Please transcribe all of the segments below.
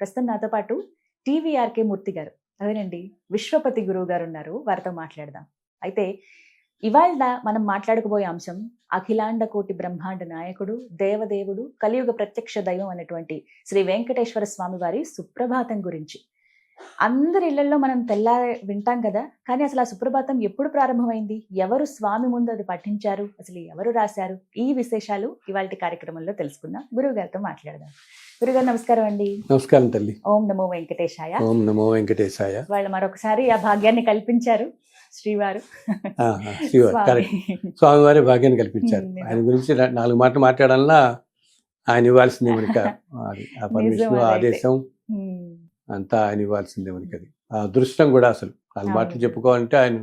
ప్రస్తుతం నాతో పాటు టీవీఆర్కే మూర్తి గారు, అదేనండి విశ్వపతి గురువు గారు ఉన్నారు. వారితో మాట్లాడదాం. అయితే ఇవాళ మనం మాట్లాడుకోబోయే అంశం అఖిలాండ కోటి బ్రహ్మాండ నాయకుడు, దేవదేవుడు, కలియుగ ప్రత్యక్ష దైవం అనేటువంటి శ్రీ వెంకటేశ్వర స్వామి వారి సుప్రభాతం గురించి. అందరి ఇళ్లలో మనం తెల్లారి వింటాం కదా, కానీ అసలు ఆ సుప్రభాతం ఎప్పుడు ప్రారంభమైంది, ఎవరు స్వామి ముందు అది పఠించారు, అసలు ఎవరు రాశారు, ఈ విశేషాలు ఇవాళ కార్యక్రమంలో తెలుసుకుందాం. గురువు గారితో మాట్లాడదాం. గురుగారు నమస్కారం అండి. నమస్కారం తల్లి. ఓం నమో వెంకటేశాయ. ఓం నమో వెంకటేశాయ. వాళ్ళు మరొకసారి ఆ భాగ్యాన్ని కల్పించారు శ్రీవారు. స్వామివారి భాగ్యాన్ని కల్పించారు. ఆయన గురించి 4 మాటలు మాట్లాడాలన్నా ఆయన ఇవ్వాల్సిందే మనకి. ఆ పరమేశ్వరు ఆదేశం అంతా ఆయన ఇవ్వాల్సిందే మనకి. అది ఆ అదృష్టం కూడా. అసలు 4 మాటలు చెప్పుకోవాలంటే ఆయన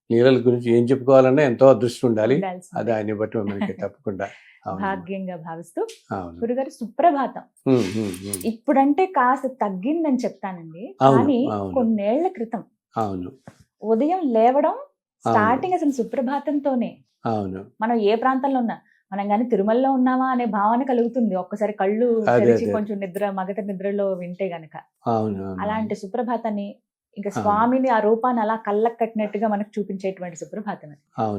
లీలల గురించి ఏం చెప్పుకోవాలన్నా ఎంతో అదృష్టం ఉండాలి. అది ఆయన బట్టి మనకి తప్పకుండా భాగ్యంగా భావిస్తూ. గురుగారు సుప్రభాతం ఇప్పుడంటే కాస్త తగ్గిందని చెప్తానండి, కానీ కొన్నేళ్ల క్రితం అవును ఉదయం లేవడం స్టార్టింగ్ అసలు సుప్రభాతంతోనే. అవును, మనం ఏ ప్రాంతంలో ఉన్నా, మనం కానీ తిరుమలలో ఉన్నామా అనే భావన కలుగుతుంది ఒక్కసారి కళ్ళు తెరిచి కొంచెం మగత నిద్రలో వింటే గనక. అలాంటి సుప్రభాతాన్ని, ఇంకా స్వామిని ఆ రూపాన్ని అలా కళ్ళకు కట్టినట్టుగా మనకు చూపించేటువంటి సుప్రభాతం.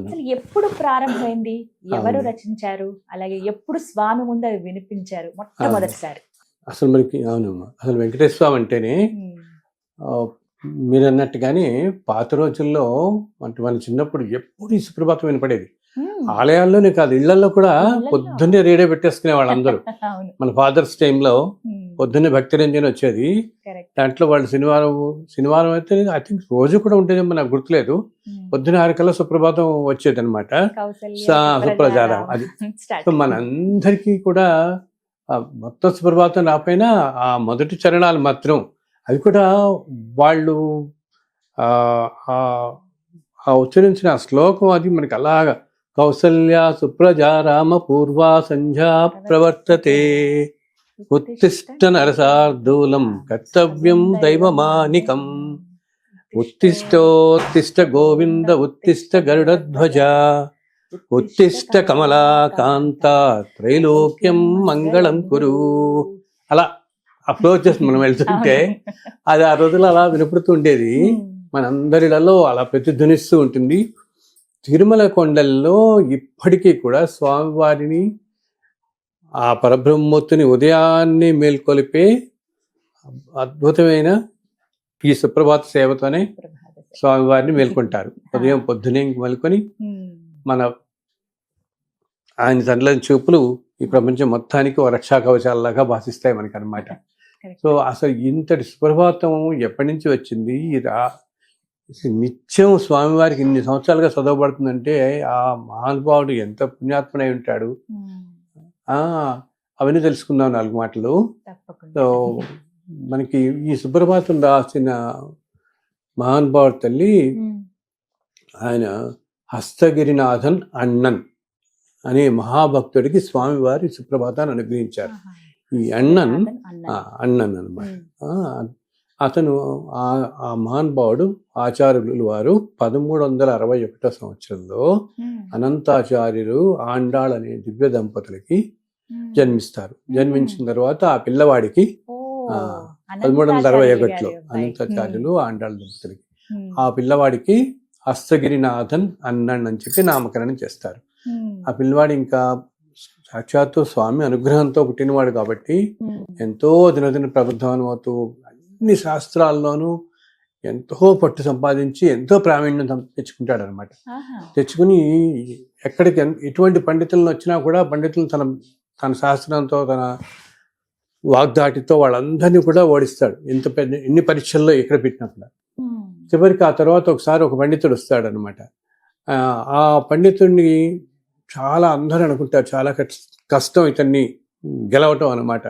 అసలు ఎప్పుడు ప్రారంభమైంది, ఎవరు రచించారు, అలాగే ఎప్పుడు స్వామి ముందు అది వినిపించారు మొట్టమొదటిసారి? అసలు మనకి అసలు వెంకటేశ్వర స్వామి అంటేనే మీరు అన్నట్టుగానే పాత రోజుల్లో అంటే మన చిన్నప్పుడు ఎప్పుడు ఈ సుప్రభాతం వినపడేది. ఆలయాల్లోనే కాదు, ఇళ్లలో కూడా పొద్దున్నే రేడియో పెట్టేసుకునే వాళ్ళందరూ. మన ఫాదర్స్ టైంలో పొద్దున్నే భక్తి రంజన్ వచ్చేది. దాంట్లో వాళ్ళు శనివారం అయితే ఐ థింక్ రోజు కూడా ఉండేదేమో నాకు గుర్తులేదు. పొద్దున్న 6 కల్లా సుప్రభాతం వచ్చేది అనమాట. సుప్రజాతం అది. సో మనందరికీ కూడా మొత్తం సుప్రభాతం రాపోయినా ఆ మొదటి చరణాలు మాత్రం, అది కూడా వాళ్ళు ఉచ్చరించిన ఆ శ్లోకం అది మనకి అలాగా, కౌసల్య సుప్రజా రామ పూర్వా సంధ్యా ప్రవర్తతే ఉత్తిష్ట నరసార్దూలం కర్తవ్యం దైవమానికం ఉత్తిష్టోత్తిష్ట గోవింద ఉత్తిష్ట గరుడధ్వజ ఉత్తిష్ట కమలాకాంత త్రైలోక్యం మంగళం కురు. అలా అప్రోచెస్ మనం వెళ్తుంటే అది ఆ రోజుల్లో అలా వినపడుతూ ఉండేది. మనందరిలో అలా ప్రతిధ్వనిస్తూ ఉంటుంది. తిరుమల కొండల్లో ఇప్పటికీ కూడా స్వామివారిని, ఆ పరబ్రహ్మూర్తిని ఉదయాన్నే మేల్కొలిపే అద్భుతమైన ఈ సుప్రభాత సేవతోనే స్వామివారిని మేల్కొంటారు. ఉదయం పొద్దునే మేల్కొని మన ఆయన తనలోని చూపులు ఈ ప్రపంచం మొత్తానికి ఓ రక్షా కవచాలలాగా భాషిస్తాయి మనకి అనమాట. సో అసలు ఇంతటి సుప్రభాతం ఎప్పటి నుంచి వచ్చింది? నిత్యం స్వామివారికి ఇన్ని సంవత్సరాలుగా చదవబడుతుందంటే ఆ మహానుభావుడు ఎంత పుణ్యాత్మనై ఉంటాడు. అవన్నీ తెలుసుకుందాం 4 మాటలు. సో మనకి ఈ సుప్రభాతం రాసిన మహానుభావుడు తల్లి ఆయన హస్తగిరినాథన్ అన్నన్ అనే మహాభక్తుడికి స్వామివారి సుప్రభాతాన్ని అనుగ్రహించారు. ఈ అన్నన్ అనమాట. అతను ఆ మహానుభావుడు ఆచార్యులు వారు 1361 సంవత్సరంలో అనంతాచార్యులు ఆండాళ్ అనే దివ్య దంపతులకి జన్మిస్తారు. జన్మించిన తర్వాత ఆ పిల్లవాడికి 1361లో అనంతాచార్యులు ఆండాళ్ దంపతులకి ఆ పిల్లవాడికి హస్తగిరినాథన్ అన్నన్ అని చెప్పి నామకరణం చేస్తారు. ఆ పిల్లవాడు ఇంకా సాక్షాత్తు స్వామి అనుగ్రహంతో పుట్టినవాడు కాబట్టి ఎంతో దినదిన ప్రబుద్ధం అవుతూ అన్ని శాస్త్రాల్లోనూ ఎంతో పట్టు సంపాదించి ఎంతో ప్రావీణ్యం తెచ్చుకుంటాడు అనమాట. తెచ్చుకుని ఎక్కడికి ఎటువంటి పండితులను వచ్చినా కూడా పండితులు తన శాస్త్రంతో, తన వాగ్దాటితో వాళ్ళందరినీ కూడా ఓడిస్తాడు. ఎన్ని పరీక్షల్లో ఎక్కడ పెట్టినా కూడా. చివరికి ఆ తర్వాత ఒకసారి ఒక పండితుడు వస్తాడు అనమాట. ఆ పండితుడిని చాలా అందరూ అనుకుంటారు చాలా కష్టం ఇతన్ని గెలవటం అనమాట.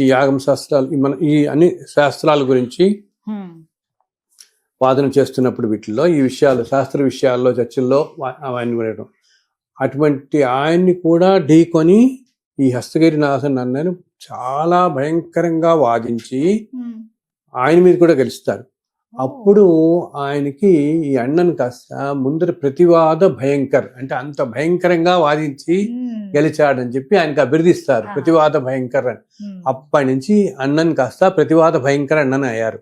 ఈ యాగం శాస్త్రాలు, ఈ అన్ని శాస్త్రాల గురించి వాదన చేస్తున్నప్పుడు వీటిల్లో ఈ విషయాలు, శాస్త్ర విషయాల్లో, చర్చల్లో అవన్నీ వినడం. అటువంటి ఆయన్ని కూడా ఢీకొని ఈ హస్తగిరినాథన్ అన్నను చాలా భయంకరంగా వాదించి ఆయన మీద కూడా గెలుస్తారు. అప్పుడు ఆయనకి ఈ అన్నన్ కాస్త ముందర ప్రతివాద భయంకర్ అంటే అంత భయంకరంగా వాదించి గెలిచాడని చెప్పి ఆయనకి అభివృద్ధిస్తారు ప్రతివాద భయంకర్ అని. అప్పటి నుంచి అన్నన్ కాస్త ప్రతివాద భయంకర్ అన్నన్ అయ్యారు.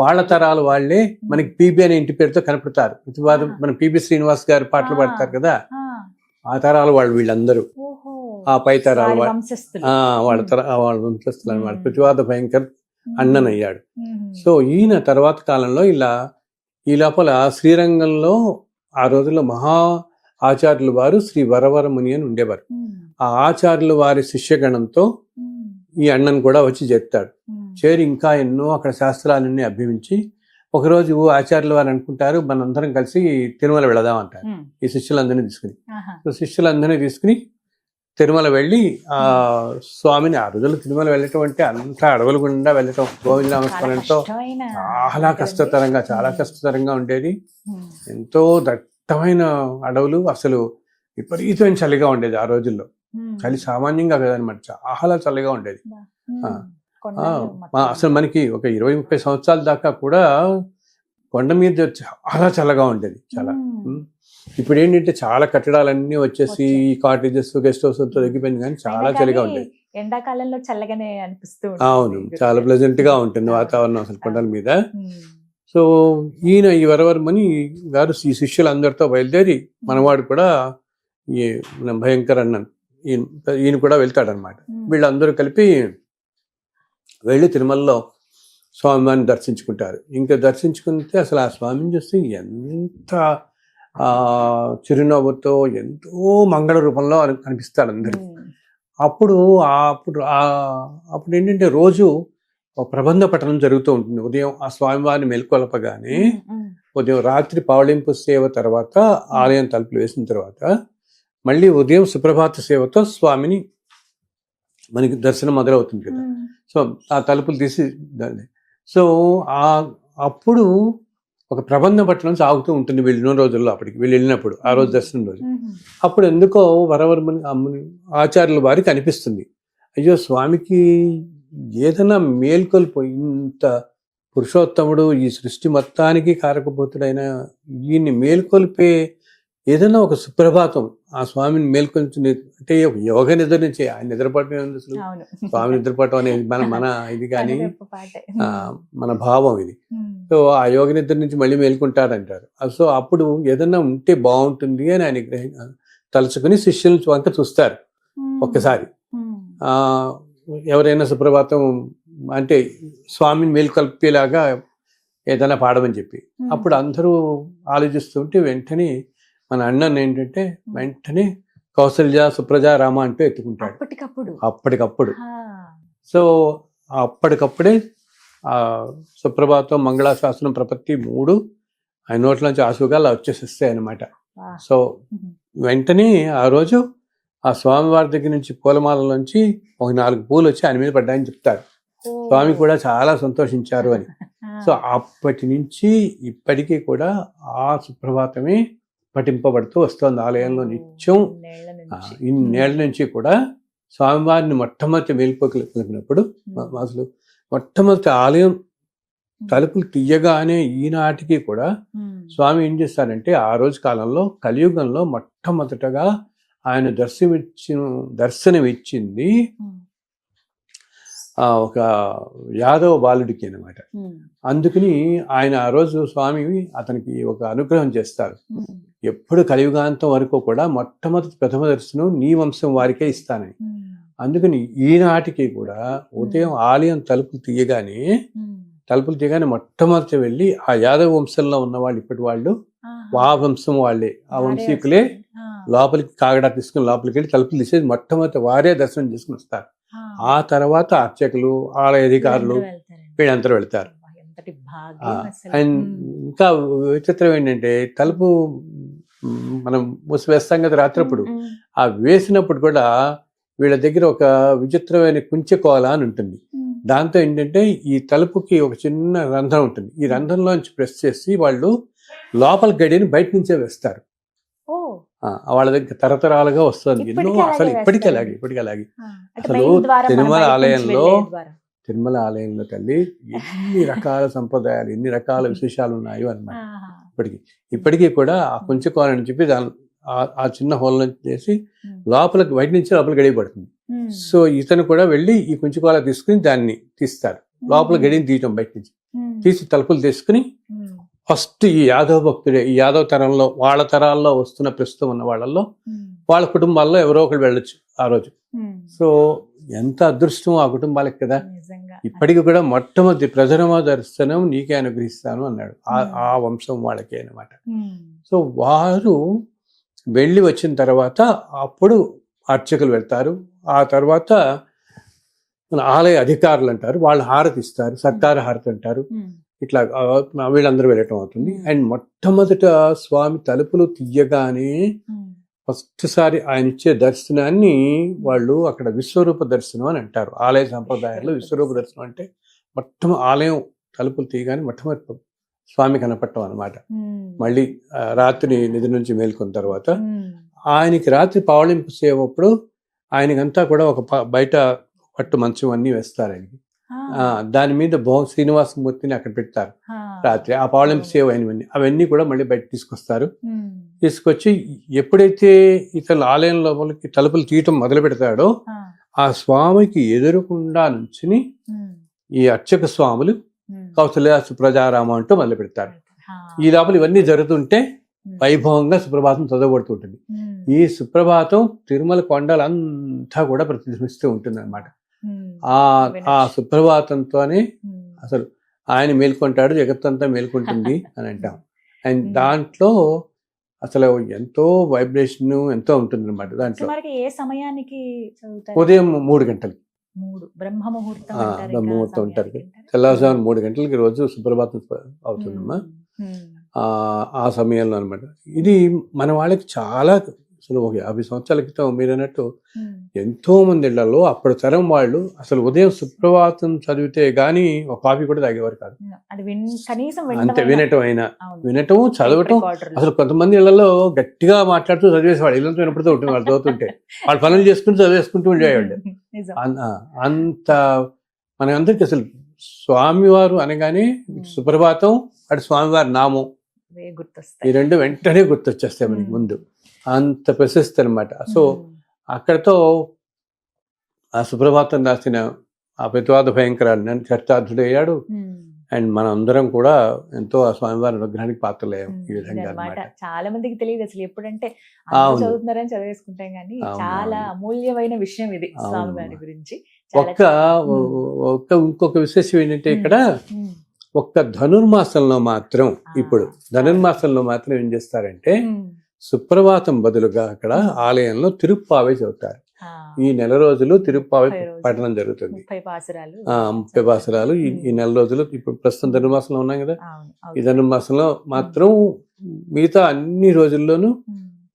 వాళ్ళ తరాలు వాళ్ళే మనకి పిబి అనే ఇంటి పేరుతో కనపడతారు. ప్రతివాద మన పిబి శ్రీనివాస్ గారు పాటలు పాడతారు కదా, ఆ తరాలు వాళ్ళు వీళ్ళందరూ, ఆ పై తరాలు వాళ్ళ వంశస్థులు అనమాట. ప్రతివాద భయంకర్ అన్నన్ అయ్యాడు. సో ఈయన తర్వాత కాలంలో ఈ లోపల శ్రీరంగంలో ఆ రోజుల్లో మహా ఆచార్యులు వారు శ్రీ వరవరముని అని ఉండేవారు. ఆ ఆచార్యులు వారి శిష్యగణంతో ఈ అన్నన్ కూడా వచ్చి చేస్తాడు. చేరి ఇంకా ఎన్నో అక్కడ శాస్త్రాలన్నీ అభ్యమించి ఒకరోజు ఆచార్యుల వారు అనుకుంటారు మనందరం కలిసి తిరుమల వెళదాం అంటారు ఈ శిష్యులందరినీ తీసుకుని. సో శిష్యులందరినీ తీసుకుని తిరుమల వెళ్ళి ఆ స్వామిని, ఆ రోజుల్లో తిరుమల వెళ్ళటం అంటే అంతా అడవుల గుండా వెళ్ళటం గోవింద నామస్మరణతో చాలా కష్టతరంగా ఉండేది. ఎంతో దట్టమైన అడవులు, అసలు విపరీతమైన చలిగా ఉండేది ఆ రోజుల్లో. చలి సామాన్యంగా కదనమాట, చాలా చలిగా ఉండేది. అసలు మనకి ఒక 20-30 సంవత్సరాల దాకా కూడా కొండ మీద చాలా చల్లగా ఉండేది చాలా. ఇప్పుడు ఏంటంటే చాలా కట్టడాలన్నీ వచ్చేసి కాటేజెస్ గెస్ట్ హౌస్ తగ్గిపోయింది, కానీ చాలా చలిగా ఉండేది. ఎండాకాలంలో చల్లగానే అనిపిస్తూ. అవును, చాలా ప్లెజెంట్ గా ఉంటుంది వాతావరణం అసలు కొండల మీద. సో ఈయన ఈ వరవర్మని గారు ఈ శిష్యులందరితో బయలుదేరి మనవాడు కూడా ఈ భయంకర్ అన్నన్ ఈయన కూడా వెళ్తాడనమాట. వీళ్ళందరూ కలిపి వెళ్ళి తిరుమలలో స్వామివారిని దర్శించుకుంటారు. ఇంకా దర్శించుకుంటే అసలు ఆ స్వామిని చూస్తే ఎంత చిరునవ్వుతో ఎంతో మంగళ రూపంలో కనిపిస్తాడు అందరికి. అప్పుడు ఏంటంటే రోజు ప్రబంధ పఠనం జరుగుతూ ఉంటుంది. ఉదయం ఆ స్వామివారిని మెలుకొలపగానే ఉదయం రాత్రి పవళింపు సేవ తర్వాత ఆలయం తలుపులు వేసిన తర్వాత మళ్ళీ ఉదయం సుప్రభాత సేవతో స్వామిని మనకి దర్శనం మొదలవుతుంది కదా. సో ఆ తలుపులు తీసి సో అప్పుడు ఒక ప్రబంధ పట్టణం సాగుతూ ఉంటుంది వెళ్ళిన రోజుల్లో. అప్పటికి వీళ్ళు వెళ్ళినప్పుడు ఆ రోజు దర్శనం రోజు అప్పుడు ఎందుకో వరవర్మని ఆచార్యుల వారికి అనిపిస్తుంది, అయ్యో స్వామికి ఏదైనా మేల్కొల్పు, ఇంత పురుషోత్తముడు ఈ సృష్టి మొత్తానికి కారకపోతుడైన ఈయన్ని మేల్కొల్పే ఏదైనా ఒక సుప్రభాతం ఆ స్వామిని మేల్కొల్చుని అంటే యోగ నిద్ర నుంచి ఆయన నిద్రపడటం అసలు స్వామి నిద్రపడటం అనేది మన ఇది కానీ మన భావం ఇది. సో ఆ యోగ నిద్ర నుంచి మళ్ళీ మేల్కొంటారంటారు. సో అప్పుడు ఏదన్నా ఉంటే బాగుంటుంది అని ఆయన తలుచుకుని శిష్యుల వంక చూస్తారు ఒక్కసారి. ఎవరైనా సుప్రభాతం అంటే స్వామిని మేల్కొల్పేలాగా ఏదైనా పాడమని చెప్పి అప్పుడు అందరూ ఆలోచిస్తుంటే వెంటనే మన అన్నన్ ఏంటంటే వెంటనే కౌసల్య సుప్రజ రామ అంటూ ఎత్తుకుంటాడు అప్పటికప్పుడు. సో అప్పటికప్పుడే ఆ సుప్రభాతం మంగళాశాసనం ప్రపత్తి 3 ఆయన నోట్ల నుంచి ఆశువుగా అలా వచ్చేసిస్తాయి అనమాట. సో వెంటనే ఆ రోజు ఆ స్వామివారి దగ్గర నుంచి పూలమాలలోంచి ఒక 4 పూలు వచ్చి ఆయన మీద పడ్డాయని చెప్తారు. స్వామి కూడా చాలా సంతోషించారు అని. సో అప్పటి నుంచి ఇప్పటికీ కూడా ఆ సుప్రభాతమే పఠింపబడుతూ వస్తుంది ఆలయంలో నిత్యం. ఇన్నేళ్ల నుంచి కూడా స్వామివారిని మొట్టమొదటి మేల్కొలిపినప్పుడు అసలు మొట్టమొదటి ఆలయం తలుపులు తీయగానే ఈనాటికి కూడా స్వామి ఏం చేస్తారంటే ఆ రోజు కాలంలో కలియుగంలో మొట్టమొదటగా ఆయన దర్శనమిచ్చింది ఒక యాదవ బాలుడికి అన్నమాట. అందుకని ఆయన ఆ రోజు స్వామి అతనికి ఒక అనుగ్రహం చేస్తారు, ఎప్పుడు కలియుగాంతం వరకు కూడా మొట్టమొదటి ప్రథమ దర్శనం నీ వంశం వారికే ఇస్తానని. అందుకని ఈనాటికి కూడా ఉదయం ఆలయం తలుపులు తీయగానే మొట్టమొదటి వెళ్ళి ఆ యాదవ వంశంలో ఉన్న వాళ్ళు ఇప్పటి వాళ్ళు ఆ వంశం వాళ్ళే, ఆ వంశీకులే లోపలికి కాగడా తీసుకుని లోపలికి వెళ్ళి తలుపులు తీసేది మొట్టమొదటి వారే దర్శనం చేసుకుని వస్తారు. ఆ తర్వాత అర్చకులు ఆలయ అధికారులు వీళ్ళందరూ వెళ్తారు. అండ్ ఇంకా విచిత్రం ఏంటంటే తలుపు మనం మూసివేస్తాం కదా రాత్రప్పుడు, ఆ వేసినప్పుడు కూడా వీళ్ళ దగ్గర ఒక విచిత్రమైన కుంచెకోల అని ఉంటుంది. దాంతో ఏంటంటే ఈ తలుపుకి ఒక చిన్న రంధ్రం ఉంటుంది, ఈ రంధ్రంలోంచి ప్రెస్ చేసి వాళ్ళు లోపల గడిని బయట నుంచే వేస్తారు. వాళ్ళ దగ్గర తరతరాలుగా వస్తుంది. ఎన్నో అసలు ఇప్పటికీ అలాగే అసలు తిరుమల ఆలయంలో తల్లి ఎన్ని రకాల సంప్రదాయాలు, ఎన్ని రకాల విశేషాలు ఉన్నాయో అన్నమాట. ఇప్పటికీ కూడా ఆ కుంచుకోవాలని అని చెప్పి దాని ఆ చిన్న హోల్ నుంచి చేసి లోపలికి బయట నుంచి లోపలికి గడియబడుతుంది. సో ఇతను కూడా వెళ్ళి ఈ కుంచుకోవాల తీసుకుని దాన్ని తీస్తారు. లోపల గడిని తీయటం బయట నుంచి తీసి తలుపులు తీసుకుని ఫస్ట్ ఈ యాదవ భక్తుడే, ఈ యాదవ తరంలో వాళ్ళ తరాల్లో వస్తున్న ప్రస్తుతం ఉన్న వాళ్ళల్లో వాళ్ళ కుటుంబాల్లో ఎవరో ఒకరు వెళ్ళొచ్చు ఆ రోజు. సో ఎంత అదృష్టం ఆ కుటుంబాలకి కదా. ఇప్పటికి కూడా మొట్టమొదటి ప్రథమ దర్శనం నీకే అనుగ్రహిస్తాను అన్నాడు ఆ వంశం వాళ్ళకే అన్నమాట. సో వారు వెళ్ళి వచ్చిన తర్వాత అప్పుడు అర్చకులు వెళ్తారు. ఆ తర్వాత మన ఆలయ అధికారులు అంటారు, వాళ్ళు హారతి ఇస్తారు, సర్కారు హారతి అంటారు. ఇట్లా వీళ్ళందరూ వెళ్ళటం అవుతుంది. అండ్ మొట్టమొదట స్వామి తలుపులు తీయగానే ఫస్ట్ సారి ఆయన ఇచ్చే దర్శనాన్ని వాళ్ళు అక్కడ విశ్వరూప దర్శనం అని అంటారు. ఆలయ సంప్రదాయాల్లో విశ్వరూప దర్శనం అంటే ఆలయం తలుపులు తీయగానే మొట్టమొదటి స్వామి కనపడటం అనమాట. మళ్ళీ రాత్రి నిధి నుంచి మేల్కొన్న తర్వాత ఆయనకి రాత్రి పావళింపు సేవప్పుడు ఆయనకంతా కూడా ఒక బయట పట్టు మంచం అన్ని వేస్తారు ఆయనకి. దాని మీద శ్రీనివాసమూర్తిని అక్కడ పెడతారు రాత్రి. ఆ పావళింపు సేవ అయినవన్నీ అవన్నీ కూడా మళ్ళీ బయట తీసుకొస్తారు. తీసుకొచ్చి ఎప్పుడైతే ఇతను ఆలయం లోపలికి తలుపులు తీయటం మొదలు పెడతాడో ఆ స్వామికి ఎదురుకుండా నుంచుని ఈ అర్చక స్వాములు కౌసల్య సుప్రజారామ అంటూ మొదలు పెడతారు. ఈ లోపల ఇవన్నీ జరుగుతుంటే వైభవంగా సుప్రభాతం చదవబడుతుంటుంది. ఈ సుప్రభాతం తిరుమల కొండలంతా కూడా ప్రతిధ్వనిస్తూ ఉంటుంది అన్నమాట. ఆ సుప్రభాతంతోనే అసలు ఆయన మేల్కొంటాడు, జగత్తంతా మేల్కొంటుంది అని అంటాం. అండ్ దాంట్లో అసలు ఎంతో వైబ్రేషన్ ఎంతో ఉంటుంది అనమాట. దాంట్లో ఏ సమయానికి ఉదయం 3 గంటలకి బ్రహ్మ ముహూర్తం ఉంటారు. తెల్లవారుజామున 3 గంటలకి రోజు సుప్రభాతం అవుతుందమ్మా. ఆ సమయంలో అనమాట. ఇది మన వాళ్ళకి చాలా అసలు ఒక 50 సంవత్సరాల క్రితం మీరు అన్నట్టు ఎంతో మంది ఇళ్లలో అప్పటి తరం వాళ్ళు అసలు ఉదయం సుప్రభాతం చదివితే గానీ ఒక కాఫీ కూడా తాగేవారు కాదు. అంతే వినటం చదవటం. అసలు కొంతమంది ఇళ్లలో గట్టిగా మాట్లాడుతూ చదివేసేవాడు. ఇళ్ళతో వినపడుతూ ఉంటుంది వాళ్ళు చదువుతుంటే. వాళ్ళు పనులు చేసుకుంటూ చదివేసుకుంటూ ఉండేవాళ్ళు. అంత మనకందరికి అసలు స్వామివారు అనగానే సుప్రభాతం అటు స్వామివారి నామం ఈ రెండు వెంటనే గుర్తొచ్చేస్తాయి మనకి ముందు. అంత ప్రశస్తి అనమాట. సో అక్కడతో ఆ సుప్రభాతం రాసిన ఆ ప్రతివాద భయంకరాన్ని చర్చార్థుడయ్యాడు. అండ్ మనం అందరం కూడా ఎంతో ఆ స్వామివారి అనుగ్రహానికి పాత్రలయ్యాం ఈ విధంగా అన్నమాట. చాలా మందికి తెలియదు అసలు ఎప్పుడంటే చదువుతున్నారని చదివేసుకుంటాం కానీ చాలా అమూల్యమైన విషయం ఇది స్వామివారి గురించి. ఇంకొక విశేషం ఏంటంటే ఇక్కడ ఒక్క ధనుర్మాసంలో మాత్రం ధనుర్మాసంలో మాత్రం ఏం చేస్తారంటే సుప్రభాతం బదులుగా అక్కడ ఆలయంలో తిరుప్పావే చదువుతారు. ఈ నెల రోజులు తిరుప్పావే పఠనం జరుగుతుంది. 30 పాసురాలు ఈ నెల రోజులు. ఇప్పుడు ప్రస్తుతం ధనుర్మాసంలో ఉన్నాం కదా, ఈ ధనుర్మాసంలో మాత్రం మిగతా అన్ని రోజుల్లోనూ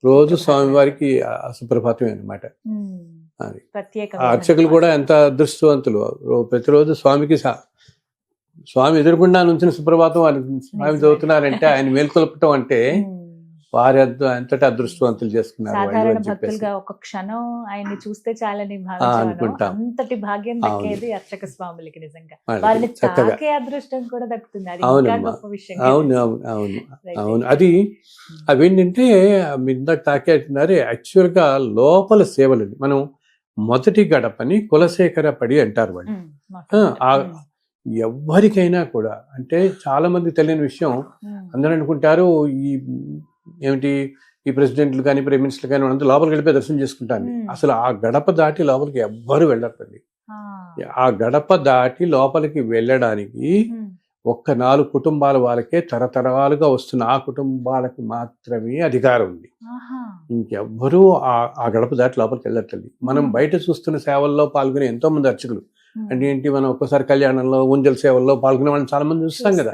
రోజు స్వామివారికి సుప్రభాతమే అనమాట. అది అర్చకులు కూడా ఎంత అదృష్టవంతులు. ప్రతిరోజు స్వామి ఎదురుకుండా నుంచిన సుప్రభాతం స్వామి చదువుతున్నారంటే ఆయన మేల్కొల్పటం అంటే వారి ఎంతటి అదృష్టవంతులు చేసుకున్నారు. ఒక క్షణం ఆయన్ని చూస్తే చాలని అంతటి భాగ్యం దక్కేది అర్చక స్వాములకి. నిజంగా వారిని తాకే అదృష్టం కూడా దక్కుతుంది. అవును. అది అవేంటంటే ఇందాక తాకే అంటున్నారు. యాక్చువల్ గా లోపల సేవలు మనం మొదటి గడపని కులశేఖర పడి అంటారు వాళ్ళు. ఎవ్వరికైనా కూడా అంటే చాలా మంది తెలియని విషయం. అందరూ అనుకుంటారు ఈ ప్రెసిడెంట్లు కానీ ప్రైమ్ మినిస్టర్లు కానీ వాళ్ళంతా లోపలికి వెళ్ళిపోయి దర్శనం చేసుకుంటాను. అసలు ఆ గడప దాటి లోపలికి ఎవ్వరు వెళ్ళకండి. ఆ గడప దాటి లోపలికి వెళ్ళడానికి ఒక్క 4 కుటుంబాల వాళ్ళకే తరతరాలుగా వస్తున్న ఆ కుటుంబాలకు మాత్రమే అధికారం ఉంది. ఇంకెవ్వరూ ఆ గడప దాటి లోపలికి వెళ్ళట్లేదు. మనం బయట చూస్తున్న సేవల్లో పాల్గొనే ఎంతో మంది అర్చకులు అంటే ఏంటి, మనం ఒక్కోసారి కళ్యాణంలో ఊంజల్ సేవల్లో పాల్గొనే వాళ్ళని చాలా మంది చూస్తాం కదా.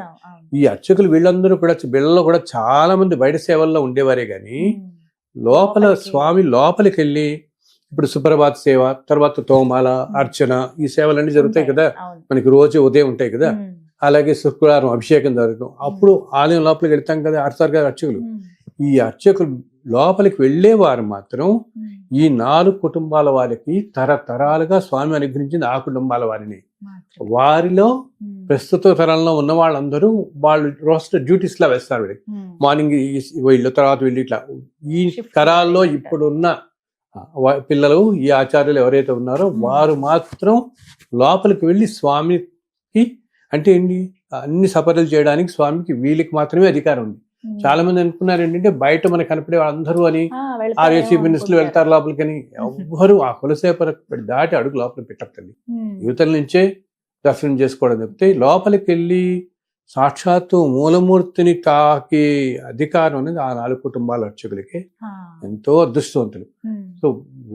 ఈ అర్చకులు వీళ్ళందరూ కూడా వీళ్ళలో కూడా చాలా మంది బయట సేవల్లో ఉండేవారే గాని లోపల స్వామి లోపలికి వెళ్ళి ఇప్పుడు సుప్రభాత సేవ తర్వాత తోమాల అర్చన ఈ సేవలన్నీ జరుగుతాయి కదా మనకి రోజు ఉదయం ఉంటాయి కదా. అలాగే శుక్రవారం అభిషేకం జరగడం. అప్పుడు ఆలయం లోపలికి వెళ్తాం కదా అర్చకులు. ఈ అర్చకులు లోపలికి వెళ్ళేవారు మాత్రం ఈ 4 కుటుంబాల వారికి తరతరాలుగా స్వామి అనుగ్రహించింది ఆ కుటుంబాల వారిని. వారిలో ప్రస్తుత తరంలో ఉన్న వాళ్ళందరూ వాళ్ళు రోస్టర్ డ్యూటీస్ లా వేస్తారు వీళ్ళకి. మార్నింగ్ వీళ్ళు, తర్వాత వీళ్ళు, ఇట్లా ఈ తరాల్లో ఇప్పుడున్న పిల్లలు, ఈ ఆచార్యులు ఎవరైతే ఉన్నారో వారు మాత్రం లోపలికి వెళ్ళి స్వామికి అంటే ఏంటి అన్ని సపర్యలు చేయడానికి స్వామికి వీళ్ళకి మాత్రమే అధికారం ఉంది. చాలా మంది అనుకున్నారు ఏంటంటే బయట మనకు కనపడే వాళ్ళందరూ అని ఆర్ఏసీ మినిస్టర్లు వెళ్తారు లోపలికి అని. ఎవ్వరు ఆ కులసేపర దాటి అడుగు లోపల పెట్టకండి. యువతల నుంచే దర్శనం చేసుకోవడం చెప్తే లోపలికి వెళ్ళి సాక్షాత్తు మూలమూర్తిని తాకే అధికారం అనేది ఆ 4 కుటుంబాల అర్చకులకి ఎంతో అదృష్టవంతులు. సో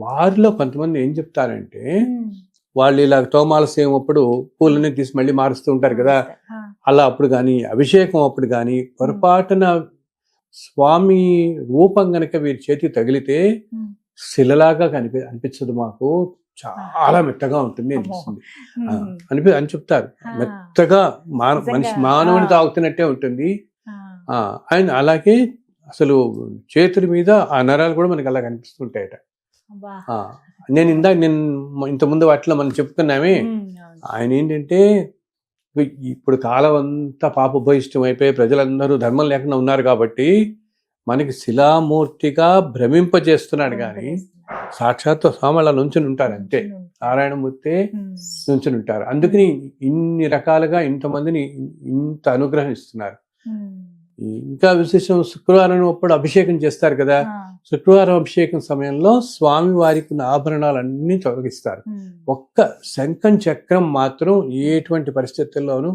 వారిలో కొంతమంది ఏం చెప్తారంటే వాళ్ళు ఇలా తోమాలసేం అప్పుడు పూలని తీసి మళ్ళీ మారుస్తూ ఉంటారు కదా, అలా అప్పుడు కానీ అభిషేకం అప్పుడు కానీ పొరపాటున స్వామి రూపం గనక వీరి చేతికి తగిలితే శిలలాగా అనిపించదు, మాకు చాలా మెత్తగా ఉంటుంది అనిపిస్తుంది అని చెప్తారు. మెత్తగా మానవుని తాగుతున్నట్టే ఉంటుంది. అండ్ అలాగే అసలు చేతుల మీద ఆ నరాలు కూడా మనకి అలా కనిపిస్తుంటాయట. నేను ఇంతకుముందు వాటిలో మనం చెప్పుకున్నామే, ఆయన ఏంటంటే ఇప్పుడు కాలం అంతా పాపభూయిష్టం అయిపోయి ప్రజలందరూ ధర్మం లేకుండా ఉన్నారు కాబట్టి మనకి శిలామూర్తిగా భ్రమింపజేస్తున్నాడు కానీ సాక్షాత్ స్వామి అలా నుంచుని ఉంటారు అంతే. నారాయణమూర్తి నుంచుని ఉంటారు. అందుకని ఇన్ని రకాలుగా ఇంతమందిని ఇంత అనుగ్రహం ఇస్తున్నారు. ఇంకా విశేషం శుక్రవారం అప్పుడు అభిషేకం చేస్తారు కదా, శుక్రవారం అభిషేకం సమయంలో స్వామి వారికి ఉన్న ఆభరణాలన్నీ తొలగిస్తారు. ఒక్క శంఖం చక్రం మాత్రం ఎటువంటి పరిస్థితుల్లోనూ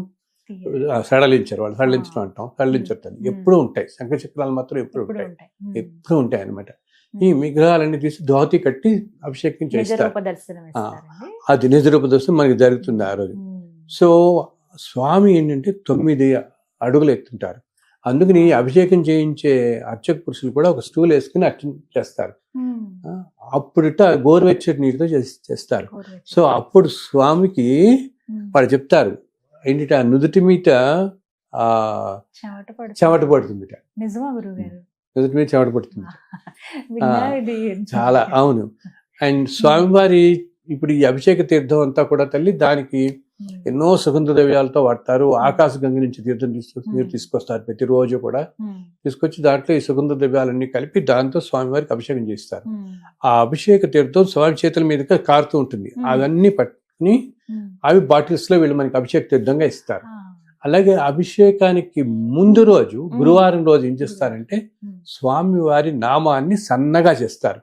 సడలించరు. వాళ్ళు సడలించడం అంటాం, సడలించరు. ఎప్పుడూ ఉంటాయి శంఖ చక్రాలు మాత్రం ఎప్పుడు ఉంటాయి అనమాట. ఈ విగ్రహాలన్నీ తీసి ధోతి కట్టి అభిషేకం చేస్తారు. అది నిజరూప దర్శనం మనకి జరుగుతుంది ఆ రోజు. సో స్వామి ఏంటంటే 9 అడుగులు ఎత్తుంటారు. అందుకని అభిషేకం చేయించే అర్చక పురుషులు కూడా ఒక స్టూల్ వేసుకుని అర్చన చేస్తారు. అప్పుడుట గోరువెచ్చటి నీటితో చేస్తారు. సో అప్పుడు స్వామికి వాళ్ళు చెప్తారు ఏంటి, ఆ నుదుటి మీద చెమట పడుతుందిట. నుదుటి మీద చెమట పడుతుంది చాలా. అవును. అండ్ స్వామివారి ఇప్పుడు ఈ అభిషేక తీర్థం అంతా కూడా తల్లి దానికి ఎన్నో సుగంధ ద్రవ్యాలతో వాడతారు. ఆకాశ గంగ నుంచి తీర్థం నీరు తీసుకొస్తారు ప్రతిరోజు కూడా. తీసుకొచ్చి దాంట్లో ఈ సుగంధ ద్రవ్యాలన్నీ కలిపి దాంతో స్వామివారికి అభిషేకం చేస్తారు. ఆ అభిషేక తీర్థం స్వామి చేతుల మీదుగా కారుతూ ఉంటుంది. అవన్నీ పట్టుకుని అవి బాటిల్స్ లో వీళ్ళు మనకి అభిషేక తీర్థంగా ఇస్తారు. అలాగే అభిషేకానికి ముందు రోజు గురువారం రోజు ఏం చేస్తారంటే స్వామివారి నామాన్ని సన్నగా చేస్తారు.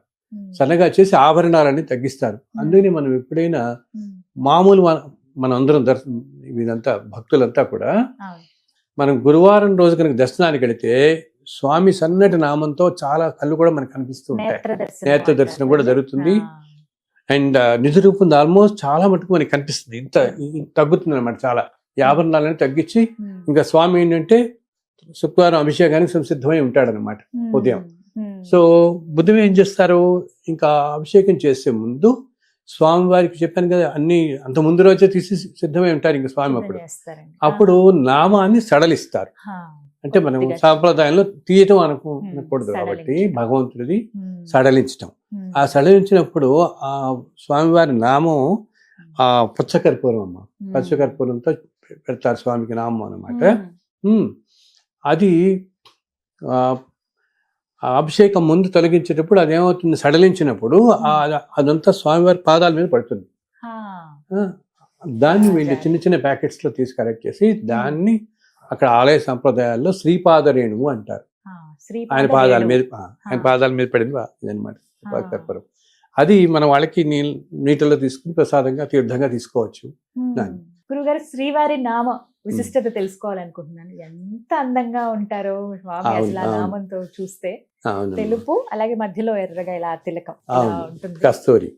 సన్నగా చేసి ఆభరణాలన్నీ తగ్గిస్తారు. అందుకని మనం ఎప్పుడైనా మామూలు మనం అందరం ఇదంతా భక్తులంతా కూడా మనం గురువారం రోజు కనుక దర్శనానికి వెళితే స్వామి సన్నటి నామంతో చాలా కళ్ళు కూడా మనకు కనిపిస్తూ ఉంటాయి. నేత్ర దర్శనం కూడా జరుగుతుంది. అండ్ నిజ రూపం ఆల్మోస్ట్ చాలా మటుకు మనకి కనిపిస్తుంది. ఇంత తగ్గుతుంది అనమాట. చాలా ఆభరణాలని తగ్గించి ఇంకా స్వామి ఏంటంటే శుక్రవారం అభిషేకానికి సంసిద్ధమై ఉంటాడనమాట ఉదయం. సో బుధం ఏం చేస్తారు, ఇంకా అభిషేకం చేసే ముందు స్వామివారికి చెప్పాను కదా అన్ని అంత ముందు రోజే తీసి సిద్ధమై ఉంటారు ఇంకా స్వామి. అప్పుడు నామాన్ని సడలిస్తారు. అంటే మనం సాంప్రదాయంలో తీయటం అనకూడదు కాబట్టి భగవంతుడిది సడలించటం. ఆ సడలించినప్పుడు ఆ స్వామివారి నామం ఆ పుచ్చకర్పూరం అమ్మ, పచ్చకర్పూరంతో పెడతారు స్వామికి నామం అన్నమాట. అది అభిషేకం ముందు తొలగించేటప్పుడు అదేమవుతుంది, సడలించినప్పుడు అదంతా స్వామివారి పాదాల మీద పడుతుంది. దాన్ని వీళ్ళు చిన్న చిన్న ప్యాకెట్స్ లో తీసి కలెక్ట్ చేసి దాన్ని అక్కడ ఆలయ సంప్రదాయాల్లో శ్రీపాదరేణువు అంటారు. ఆయన పాదాల మీద పడింది ఇదనమాట కర్పూరం. అది మన వాళ్ళకి నీటిలో తీసుకుని ప్రసాదంగా తీర్థంగా తీసుకోవచ్చు. గురుగారు, శ్రీవారి నామ విశిష్టత తెలుసుకోవాలనుకుంటున్నాను. ఎంత అందంగా ఉంటారో స్వామి అసలు ఆ నామంతో చూస్తే. తెలుపు, అలాగే మధ్యలో ఎర్రగా ఇలా తిలకం ఉంటుంది, కస్తూరి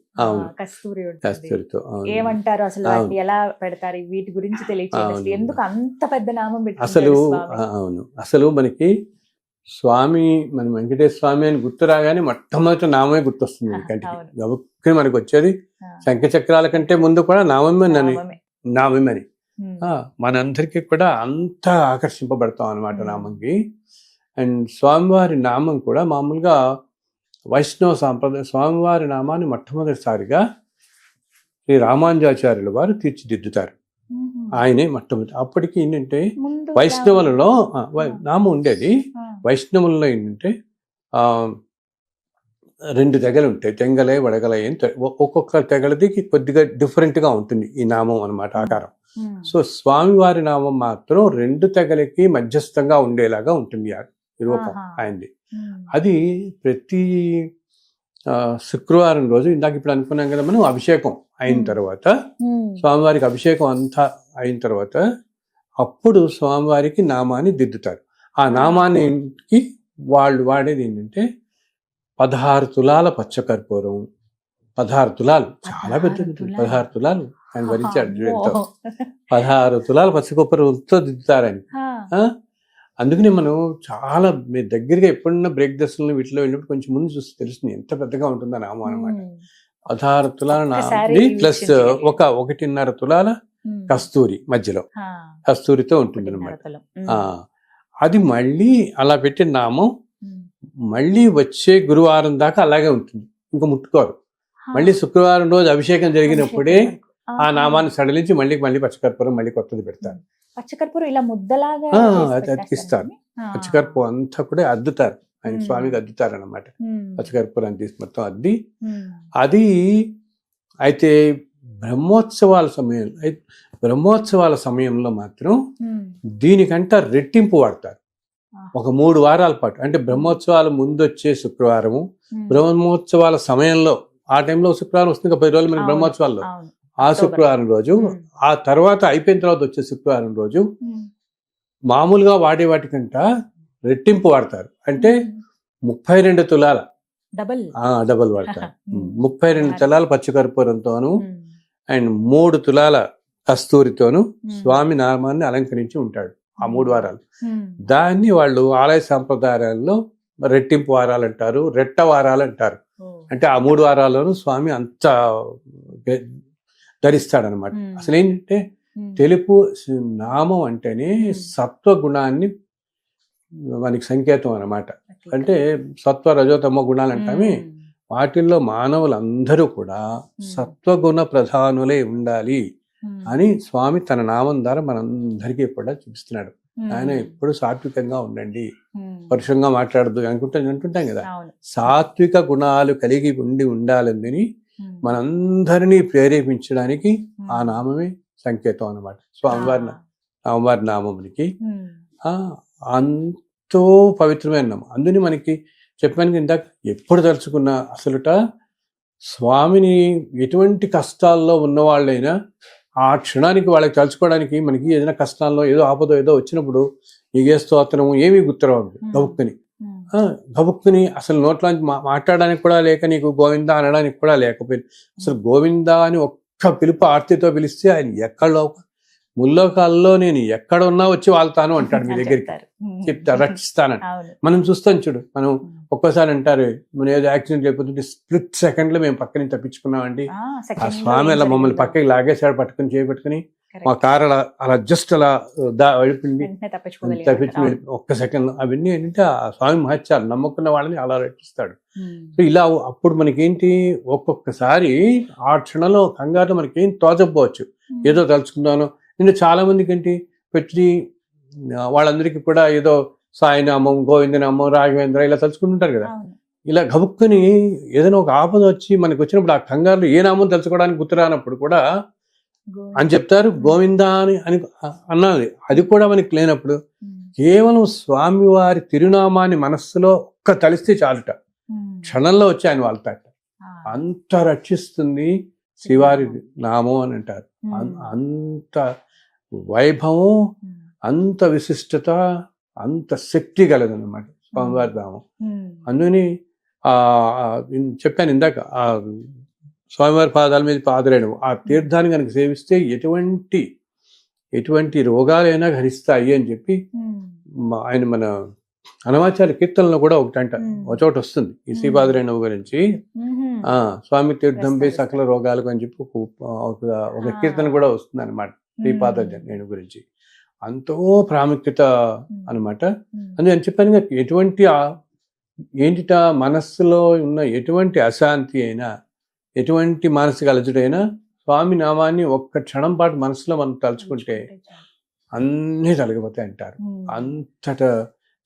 కస్తూరితో ఏమంటారు అసలు, ఎలా పెడతారు, వీటి గురించి తెలియచేయండి. ఎందుకు అంత పెద్ద నామం పెట్టి అసలు? అవును, అసలు మనకి స్వామి మన వెంకటేశ్వర స్వామి అని గుర్తు రాగానే మొట్టమొదటి నామే గుర్తొస్తుంది కంటికి. మనకు వచ్చేది శంఖ చక్రాల కంటే ముందు కూడా నామమే. మనందరికీ కూడా అంత ఆకర్షింపబడతాం అన్నమాట నామంకి. అండ్ స్వామివారి నామం కూడా మామూలుగా వైష్ణవ సాంప్రదాయ స్వామివారి నామాన్ని మొట్టమొదటిసారిగా శ్రీ రామానుజాచార్యుల వారు తీర్చిదిద్దుతారు. ఆయనే మొట్టమొదటి. అప్పటికి ఏంటంటే ముందు వైష్ణవులలో నామం ఉండేది. వైష్ణవుల్లో ఏంటంటే 2 తెగలు ఉంటాయి, తెంగలై వడగలై అని. ఒక్కొక్క తెగలది కొద్దిగా డిఫరెంట్ గా ఉంటుంది ఈ నామం అన్నమాట, ఆకారం. సో స్వామివారి నామం మాత్రం 2 తెగలకి మధ్యస్థంగా ఉండేలాగా ఉంటుంది ఈ రూపం ఆయనది. అది ప్రతి శుక్రవారం రోజు, ఇందాక ఇప్పుడు అనుకున్నాం కదా మనం, అభిషేకం అయిన తర్వాత, స్వామివారికి అభిషేకం అంతా అయిన తర్వాత అప్పుడు స్వామివారికి నామాన్ని దిద్దుతారు. ఆ నామానికి వాళ్ళు వాడేది ఏంటంటే 16 తులాల పచ్చకర్పూరం, 16 తులాలు, చాలా పెద్దది, 16 తులాలు ఆయన భరించాడు. 16 తులాల పచ్చకర్పూరంతో దిద్దుతారని. అందుకని మనం చాలా మీ దగ్గరగా ఎప్పుడన్నా బ్రేక్ దర్శనం వీటిలో వెళ్ళినప్పుడు కొంచెం ముందు చూస్తే తెలుస్తుంది ఎంత పెద్దగా ఉంటుందో నామం అనమాట. 16 తులాల నాది ప్లస్ 1.5 తులాల కస్తూరి మధ్యలో, కస్తూరితో ఉంటుంది అనమాట. అది మళ్ళీ అలా పెట్టిన నామం మళ్ళీ వచ్చే గురువారం దాకా అలాగే ఉంటుంది, ఇంకా ముట్టుకోరు. మళ్ళీ శుక్రవారం రోజు అభిషేకం జరిగినప్పుడే ఆ నామాన్ని సడలించి మళ్ళీ పచ్చకర్పూరం మళ్ళీ కొత్తది పెడతారు. పచ్చకర్పూరం ఇలా ముద్దలాగా అతికిస్తారు. పచ్చకర్పూరం అంతా కూడా అద్దుతారు, ఆయన స్వామికి అద్దుతారు అన్నమాట. పచ్చకర్పూరాన్ని తీసి మొత్తం అద్ది, అది అయితే బ్రహ్మోత్సవాల సమయంలో మాత్రం దీనికంట రెట్టింపు వాడతారు. ఒక 3 వారాల పాటు, అంటే బ్రహ్మోత్సవాల ముందు వచ్చే శుక్రవారము, బ్రహ్మోత్సవాల సమయంలో, ఆ టైంలో శుక్రవారం వస్తుంది 10 రోజులు మనకి బ్రహ్మోత్సవాల్లో, ఆ శుక్రవారం రోజు, ఆ తర్వాత అయిపోయిన తర్వాత వచ్చే శుక్రవారం రోజు మామూలుగా వాడే వాటికంట రెట్టింపు వాడతారు. అంటే 32 తులాల డబల్ వాడతారు. 32 తులాల పచ్చకర్పూరంతోను అండ్ 3 తులాల కస్తూరితోను స్వామి నామాన్ని అలంకరించి ఉంటాడు ఆ 3 వారాలు. దాన్ని వాళ్ళు ఆలయ సాంప్రదాయాల్లో రెట్టింపు వారాలు అంటారు, రెట్ట వారాలు అంటారు. అంటే ఆ 3 వారాల్లోనూ స్వామి అంత ధరిస్తాడనమాట. అసలు ఏంటంటే తెలుపు నామం అంటేనే సత్వగుణాన్ని మనకి సంకేతం అన్నమాట. అంటే సత్వ రజోతమ గుణాలు అంటామే, వాటిల్లో మానవులందరూ కూడా సత్వగుణ ప్రధానులే ఉండాలి అని స్వామి తన నామం ద్వారా మనందరికీ కూడా చూపిస్తున్నాడు. ఆయన ఎప్పుడు సాత్వికంగా ఉండండి, పరుషంగా మాట్లాడదు అంటుంటాం కదా. సాత్విక గుణాలు కలిగి ఉండాలని మనందరినీ ప్రేరేపించడానికి ఆ నామమే సంకేతం అన్నమాట. స్వామివారి నామమునికి ఎంతో పవిత్రమైన నామం. అందుని మనకి చెప్పాను ఇందాక, ఎప్పుడు తలుచుకున్నా అసలుట స్వామిని ఎటువంటి కష్టాల్లో ఉన్నవాళ్ళైనా ఆ క్షణానికి వాళ్ళకి తలుచుకోవడానికి, మనకి ఏదైనా కష్టాల్లో ఏదో ఆపదో ఏదో వచ్చినప్పుడు నీకే స్తోత్రము ఏమీ గుర్తురావు, గబుక్కుని అసలు నోట్లోంచి మాట్లాడడానికి కూడా లేక, నీకు గోవిందా అనడానికి కూడా లేకపోయింది. అసలు గోవిందా అని ఒక్క పిలుపు ఆర్తితో పిలిస్తే ఆయన ఎక్కడో ముల్లోకాల్లో నేను ఎక్కడ ఉన్నా వచ్చి వాళ్తాను అంటాడు, మీ దగ్గరికి చెప్తా రక్షిస్తానని. మనం చూస్తాం చూడు, మనం ఒక్కోసారి అంటారు మనం ఏదో యాక్సిడెంట్ అయిపోతుంటే స్ప్లిట్ సెకండ్ లో మేము పక్కన తప్పించుకున్నామండి, ఆ స్వామి అలా మమ్మల్ని పక్కకి లాగేశాడు, పట్టుకుని చేపట్టుకుని మా కారు అలా జస్ట్ అలా వెళ్ళిపోయింది, తప్పించి ఒక్క సెకండ్. అవన్నీ ఏంటంటే ఆ స్వామి మహత్యాలు, నమ్ముకున్న వాళ్ళని అలా రక్షిస్తాడు. సో ఇలా అప్పుడు మనకేంటి, ఒక్కొక్కసారి ఆ క్షణంలో కంగారు మనకేం తోచకపోవచ్చు, ఏదో తలుచుకుందాను. నేను చాలా మందికి ఏంటి పెట్టి వాళ్ళందరికీ కూడా ఏదో సాయినామం, గోవిందనామం, రాఘవేంద్ర ఇలా తలుచుకుంటుంటారు కదా. ఇలా గబుక్కుని ఏదైనా ఒక ఆపద వచ్చి మనకి వచ్చినప్పుడు ఆ కంగారులో ఏ నామం తలుచుకోవడానికి గుర్తురానప్పుడు కూడా అని చెప్తారు గోవిందా అని అన్నది. అది కూడా మనకి లేనప్పుడు కేవలం స్వామివారి తిరునామాన్ని మనస్సులో ఒక్క తలిస్తే చాలుట, క్షణంలో వచ్చి ఆయన వాళ్తాట. అంత రక్షిస్తుంది శ్రీవారి నామం అని అంటారు. అంత వైభవం, అంత విశిష్టత, అంత శక్తి కలదన్నమాట స్వామివారి నామం. అందుకని చెప్పాను ఇందాక, ఆ స్వామివారి పాదాల మీద పాదరేయడం, ఆ తీర్థాన్ని కనుక సేవిస్తే ఎటువంటి రోగాలైనా హరిస్తాయి అని చెప్పి ఆయన మన అనవాచార్య కీర్తనలో కూడా ఒకటంట, ఒక చోట వస్తుంది ఈ శ్రీపాదరేణువు గురించి. స్వామి తీర్థంపై సకల రోగాలకు అని చెప్పి ఒక కీర్తన కూడా వస్తుంది అనమాట శ్రీపాదరేణువు గురించి. అంతో ప్రాముఖ్యత అనమాట. అందుకని చెప్పాను, ఎటువంటి ఏంటిట మనస్సులో ఉన్న ఎటువంటి అశాంతి అయినా, ఎటువంటి మానసిక అలజడైనా స్వామి నామాన్ని ఒక్క క్షణం పాటు మనసులో మనం తలుచుకుంటే అన్నీ తొలగిపోతాయి అంటారు. అంతట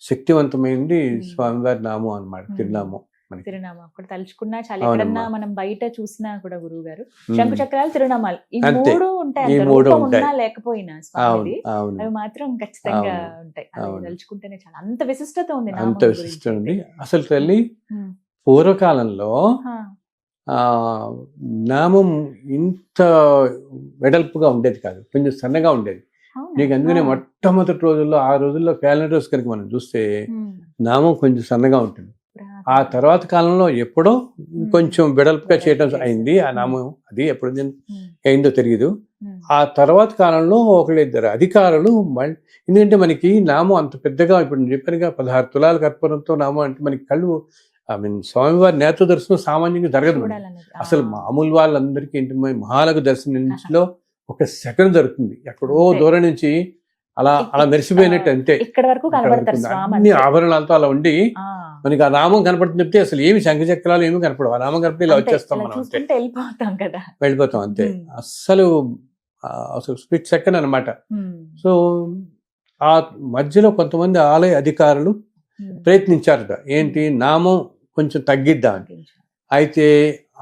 శక్తివంతమైంది స్వామివారి నామం అన్నమాట, తిరునామం. తిరునామా అక్కడ తలుచుకున్నా చాలా, ఎక్కడన్నా మనం బయట చూసినా కూడా గురువు గారు శంకు చక్రాలు, తిరునామాలు ఈ మూడు ఉంటాయి, ఉన్నా లేకపోయినా స్వామిది అవి మాత్రం ఖచ్చితంగా ఉంటాయి. అది తలుచుకుంటేనే చాలా అంత విశిష్టత ఉంది, అంత విశిష్టత ఉంది. అసలు తల్లి పూర్వకాలంలో నామం ఇంత వెడల్పుగా ఉండేది కాదు, కొంచెం సన్నగా ఉండేది. నీకు అందుకనే మొట్టమొదటి రోజుల్లో, ఆ రోజుల్లో క్యాలెండర్స్ కనుక మనం చూస్తే నామం కొంచెం సన్నగా ఉంటుంది. ఆ తర్వాత కాలంలో ఎప్పుడో కొంచెం వెడల్పుగా చేయడం అయింది ఆ నామం. అది ఎప్పుడు అయిందో తెలియదు. ఆ తర్వాత కాలంలో ఒకళ్ళిద్దరు అధికారులు ఎందుకంటే మనకి నామం అంత పెద్దగా, ఇప్పుడు చెప్పానుగా 16 తులాల కర్పూరంతో నామం అంటే మనకి కళ్ళు, స్వామివారి నేత్ర దర్శనం సామాన్యంగా జరగదు. అసలు మామూలు వాళ్ళందరికీ ఏంటి, మహాలకు దర్శనంలో 1 సెకండ్ జరుగుతుంది. ఎక్కడో దూరం నుంచి అలా మెరిసిపోయినట్టు అంతే. అన్ని ఆభరణాలతో అలా ఉండి మనకి ఆ నామం కనపడుతుంది చెప్తే అసలు ఏమి శంఖచక్రాలు ఏమి కనపడవు. ఆ నామం కనపడి ఇలా వచ్చేస్తాం మనం, వెళ్ళిపోతాం అంతే. అసలు స్ప్లిట్ సెకండ్ అనమాట. సో ఆ మధ్యలో కొంతమంది ఆలయ అధికారులు ప్రయత్నించారట, ఏంటి నామం కొంచెం తగ్గిద్దామని. అయితే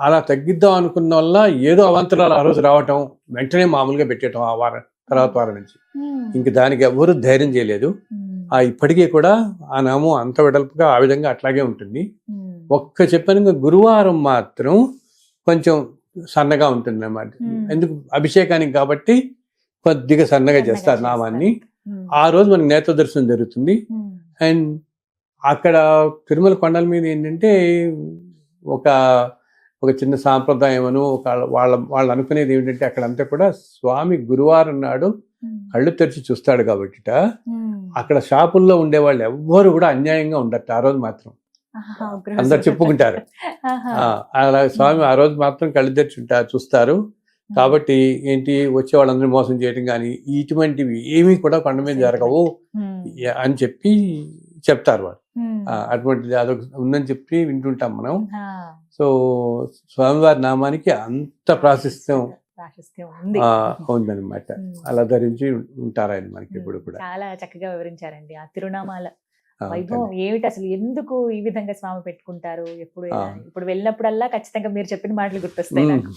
అలా తగ్గిద్దాం అనుకున్న వల్ల ఏదో అవాంతరాలు ఆ రోజు రావటం, వెంటనే మామూలుగా పెట్టేయటం ఆ వారం తర్వాత వారం నుంచి. ఇంక దానికి ఎవరు ధైర్యం చేయలేదు. ఇప్పటికీ కూడా ఆ నామం అంత వెడల్పుగా ఆ విధంగా అట్లాగే ఉంటుంది. ఒక్క చెప్పాను, గురువారం మాత్రం కొంచెం సన్నగా ఉంటుంది అన్నమాట. ఎందుకు, అభిషేకానికి కాబట్టి కొద్దిగా సన్నగా చేస్తారు నామాన్ని. ఆ రోజు మనకి నేత్ర దర్శనం జరుగుతుంది. అండ్ అక్కడ తిరుమల కొండల మీద ఏంటంటే ఒక చిన్న సాంప్రదాయం అను, వాళ్ళు అనుకునేది ఏమిటంటే అక్కడంతా కూడా స్వామి గురువారం నాడు కళ్ళు తెరిచి చూస్తాడు కాబట్టి అక్కడ షాపుల్లో ఉండేవాళ్ళు ఎవ్వరు కూడా అన్యాయంగా ఉండట ఆ రోజు మాత్రం. అందరు చెప్పుకుంటారు అలా స్వామి ఆ రోజు మాత్రం కళ్ళు తెరిచి చూస్తారు కాబట్టి ఏంటి, వచ్చే వాళ్ళందరూ మోసం చేయడం కానీ ఇటువంటివి ఏమీ కూడా కొండ మీద జరగవు అని చెప్పి చెప్తారు వాళ్ళు. అటువంటిది అదొక ఉందని చెప్పి వింటుంటాం మనం. సో స్వామివారి నామానికి అంత ప్రాశస్త్యం ఉందన్నమాట. అలా ధరించి ఉంటారు ఆయన మనకి ఇప్పుడు కూడా. చాలా చక్కగా వివరించారండి ఆ తిరునామాల వైభవం ఏమిటి, అసలు ఎందుకు ఈ విధంగా స్వామి పెట్టుకుంటారు. ఇప్పుడు వెళ్ళినప్పుడల్లా ఖచ్చితంగా మీరు చెప్పిన మాటలు గుర్తొస్తాయి నాకు.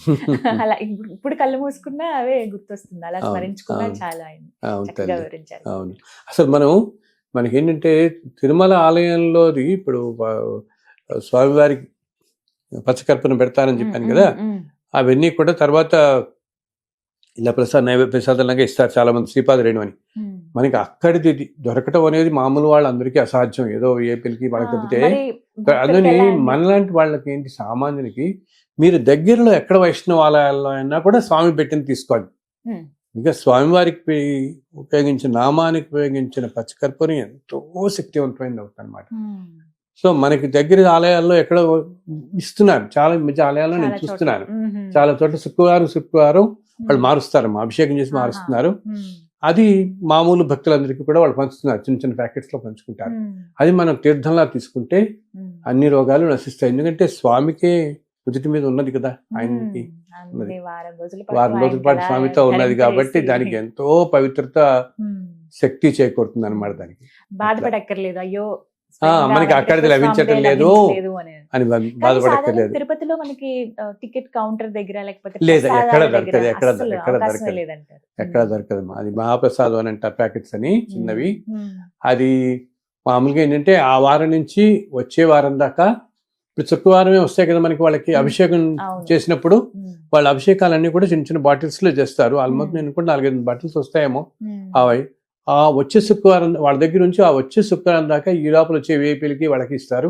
అలా ఇప్పుడు కళ్ళు మూసుకున్నా అవే గుర్తొస్తుంది, అలా స్మరించుకున్నా చాలా ఆయన చక్కగా వివరించారు. అవును, అసలు మనకేంటంటే తిరుమల ఆలయంలోది ఇప్పుడు స్వామివారికి పచ్చకర్పూరం పెడతారని చెప్పాను కదా, అవన్నీ కూడా తర్వాత ఇలా నైవేద్య ప్రసాదంలాగా ఇస్తారు చాలా మంది, శ్రీపాద అని. మనకి అక్కడిది దొరకటం అనేది మామూలు వాళ్ళందరికీ అసాధ్యం, ఏదో ఏపీలకి వాళ్ళకి తప్పితే. అందుకని మనలాంటి వాళ్ళకి ఏంటి, సామాన్యులకి మీరు దగ్గరలో ఎక్కడ వైష్ణవ ఆలయాల్లో అయినా కూడా స్వామి పెట్టింది తీసుకోండి. ఇంకా స్వామివారికి ఉపయోగించిన నామానికి ఉపయోగించిన పచ్చకర్పూరం ఎంతో శక్తివంతమైనది అవుతుంది అనమాట. సో మనకి దగ్గర ఆలయాల్లో ఎక్కడ ఇస్తున్నారు, చాలా మధ్య ఆలయాల్లో నేను చూస్తున్నాను, చాలా చోట్ల శుక్రవారం వాళ్ళు మారుస్తారు, అభిషేకం చేసి మారుస్తున్నారు. అది మామూలు భక్తులందరికీ కూడా వాళ్ళు పంచుతున్నారు, చిన్న చిన్న ప్యాకెట్స్ లో పంచుకుంటారు. అది మనం తీర్థంలా తీసుకుంటే అన్ని రోగాలు నశిస్తాయి. ఎందుకంటే స్వామికే నుదుటి మీద ఉన్నది కదా, ఆయనకి వారం రోజుల పాటు స్వామితో ఉన్నది కాబట్టి దానికి ఎంతో పవిత్రత, శక్తి చేకూరుతుంది అనమాట. దానికి బాధపడక్కర్లేదు, అయ్యో మనకి అక్కడికి లభించటం లేదు అని బాధపడక్కర్లేదు. తిరుపతిలో మనకి టికెట్ కౌంటర్ దగ్గర లేకపోతే లేదు, ఎక్కడ దొరకదు, ఎక్కడ దొరకదు. అది మహాప్రసాదం అని అంటారు, ప్యాకెట్స్ అని చిన్నవి. అది మామూలుగా ఏంటంటే ఆ వారం నుంచి వచ్చే వారం దాకా, ఇప్పుడు శుక్రవారమే వస్తాయి కదా మనకి, వాళ్ళకి అభిషేకం చేసినప్పుడు వాళ్ళ అభిషేకాలన్నీ కూడా చిన్న చిన్న బాటిల్స్ లో చేస్తారు. ఆల్మోస్ట్ నేను కూడా 4-5 బాటిల్స్ వస్తాయేమో. అవి ఆ వచ్చే శుక్రవారం వాళ్ళ దగ్గర నుంచి ఆ వచ్చే శుక్రవారం దాకా ఈ లోపల వచ్చే వేపీలకి వాళ్ళకి ఇస్తారు.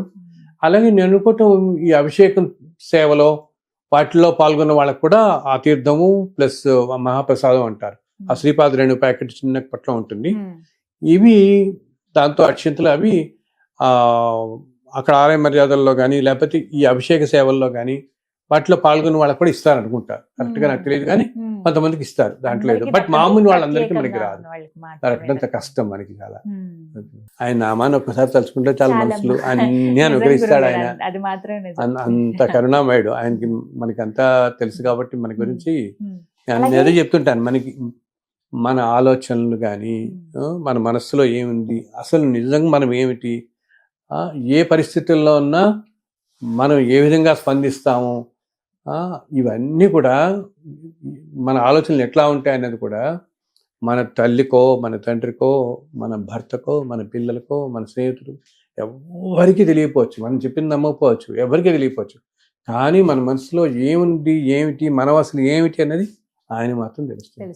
అలాగే నేను అనుకోవటం ఈ అభిషేకం సేవలో వాటిల్లో పాల్గొన్న వాళ్ళకు కూడా ఆ తీర్థము ప్లస్ మహాప్రసాదం అంటారు. ఆ శ్రీపాద రేణు ప్యాకెట్ చిన్న పట్ల ఉంటుంది. ఇవి దాంతో అక్షింతలు అవి అక్కడ ఆలయ మర్యాదల్లో కానీ లేకపోతే ఈ అభిషేక సేవల్లో కానీ వాటిలో పాల్గొన్న వాళ్ళకి కూడా ఇస్తారనుకుంటా, కరెక్ట్ గా నాకు తెలియదు కానీ కొంతమందికి ఇస్తారు, దాంట్లో ఏదో. బట్ మామూలు వాళ్ళందరికీ మనకి రాదు, దొరకడంత కష్టం మనకి చాలా. ఆయన నామాన్ని ఒక్కసారి తలుచుకుంటే చాలా మనసులు అన్ని అనుగ్రహిస్తాడు ఆయన. అది మాత్రం అంత కరుణామయుడు ఆయనకి. మనకి అంతా తెలుసు కాబట్టి మన గురించి నేను ఏదో చెప్తుంటాను. మనకి మన ఆలోచనలు కానీ, మన మనస్సులో ఏముంది, అసలు నిజంగా మనం ఏమిటి, ఏ పరిస్థితుల్లో ఉన్నా మనం ఏ విధంగా స్పందిస్తాము, ఇవన్నీ కూడా మన ఆలోచనలు ఎట్లా ఉంటాయి అనేది కూడా మన తల్లికో, మన తండ్రికో, మన భర్తకో, మన పిల్లలకో, మన స్నేహితులు ఎవరికి తెలియకపోవచ్చు. మనం చెప్పింది నమ్మకపోవచ్చు, ఎవరికి తెలియకపోవచ్చు. కానీ మన మనసులో ఏముంది, ఏమిటి, మనం అసలు ఏమిటి అనేది ఆయన మాత్రం తెలుస్తుంది,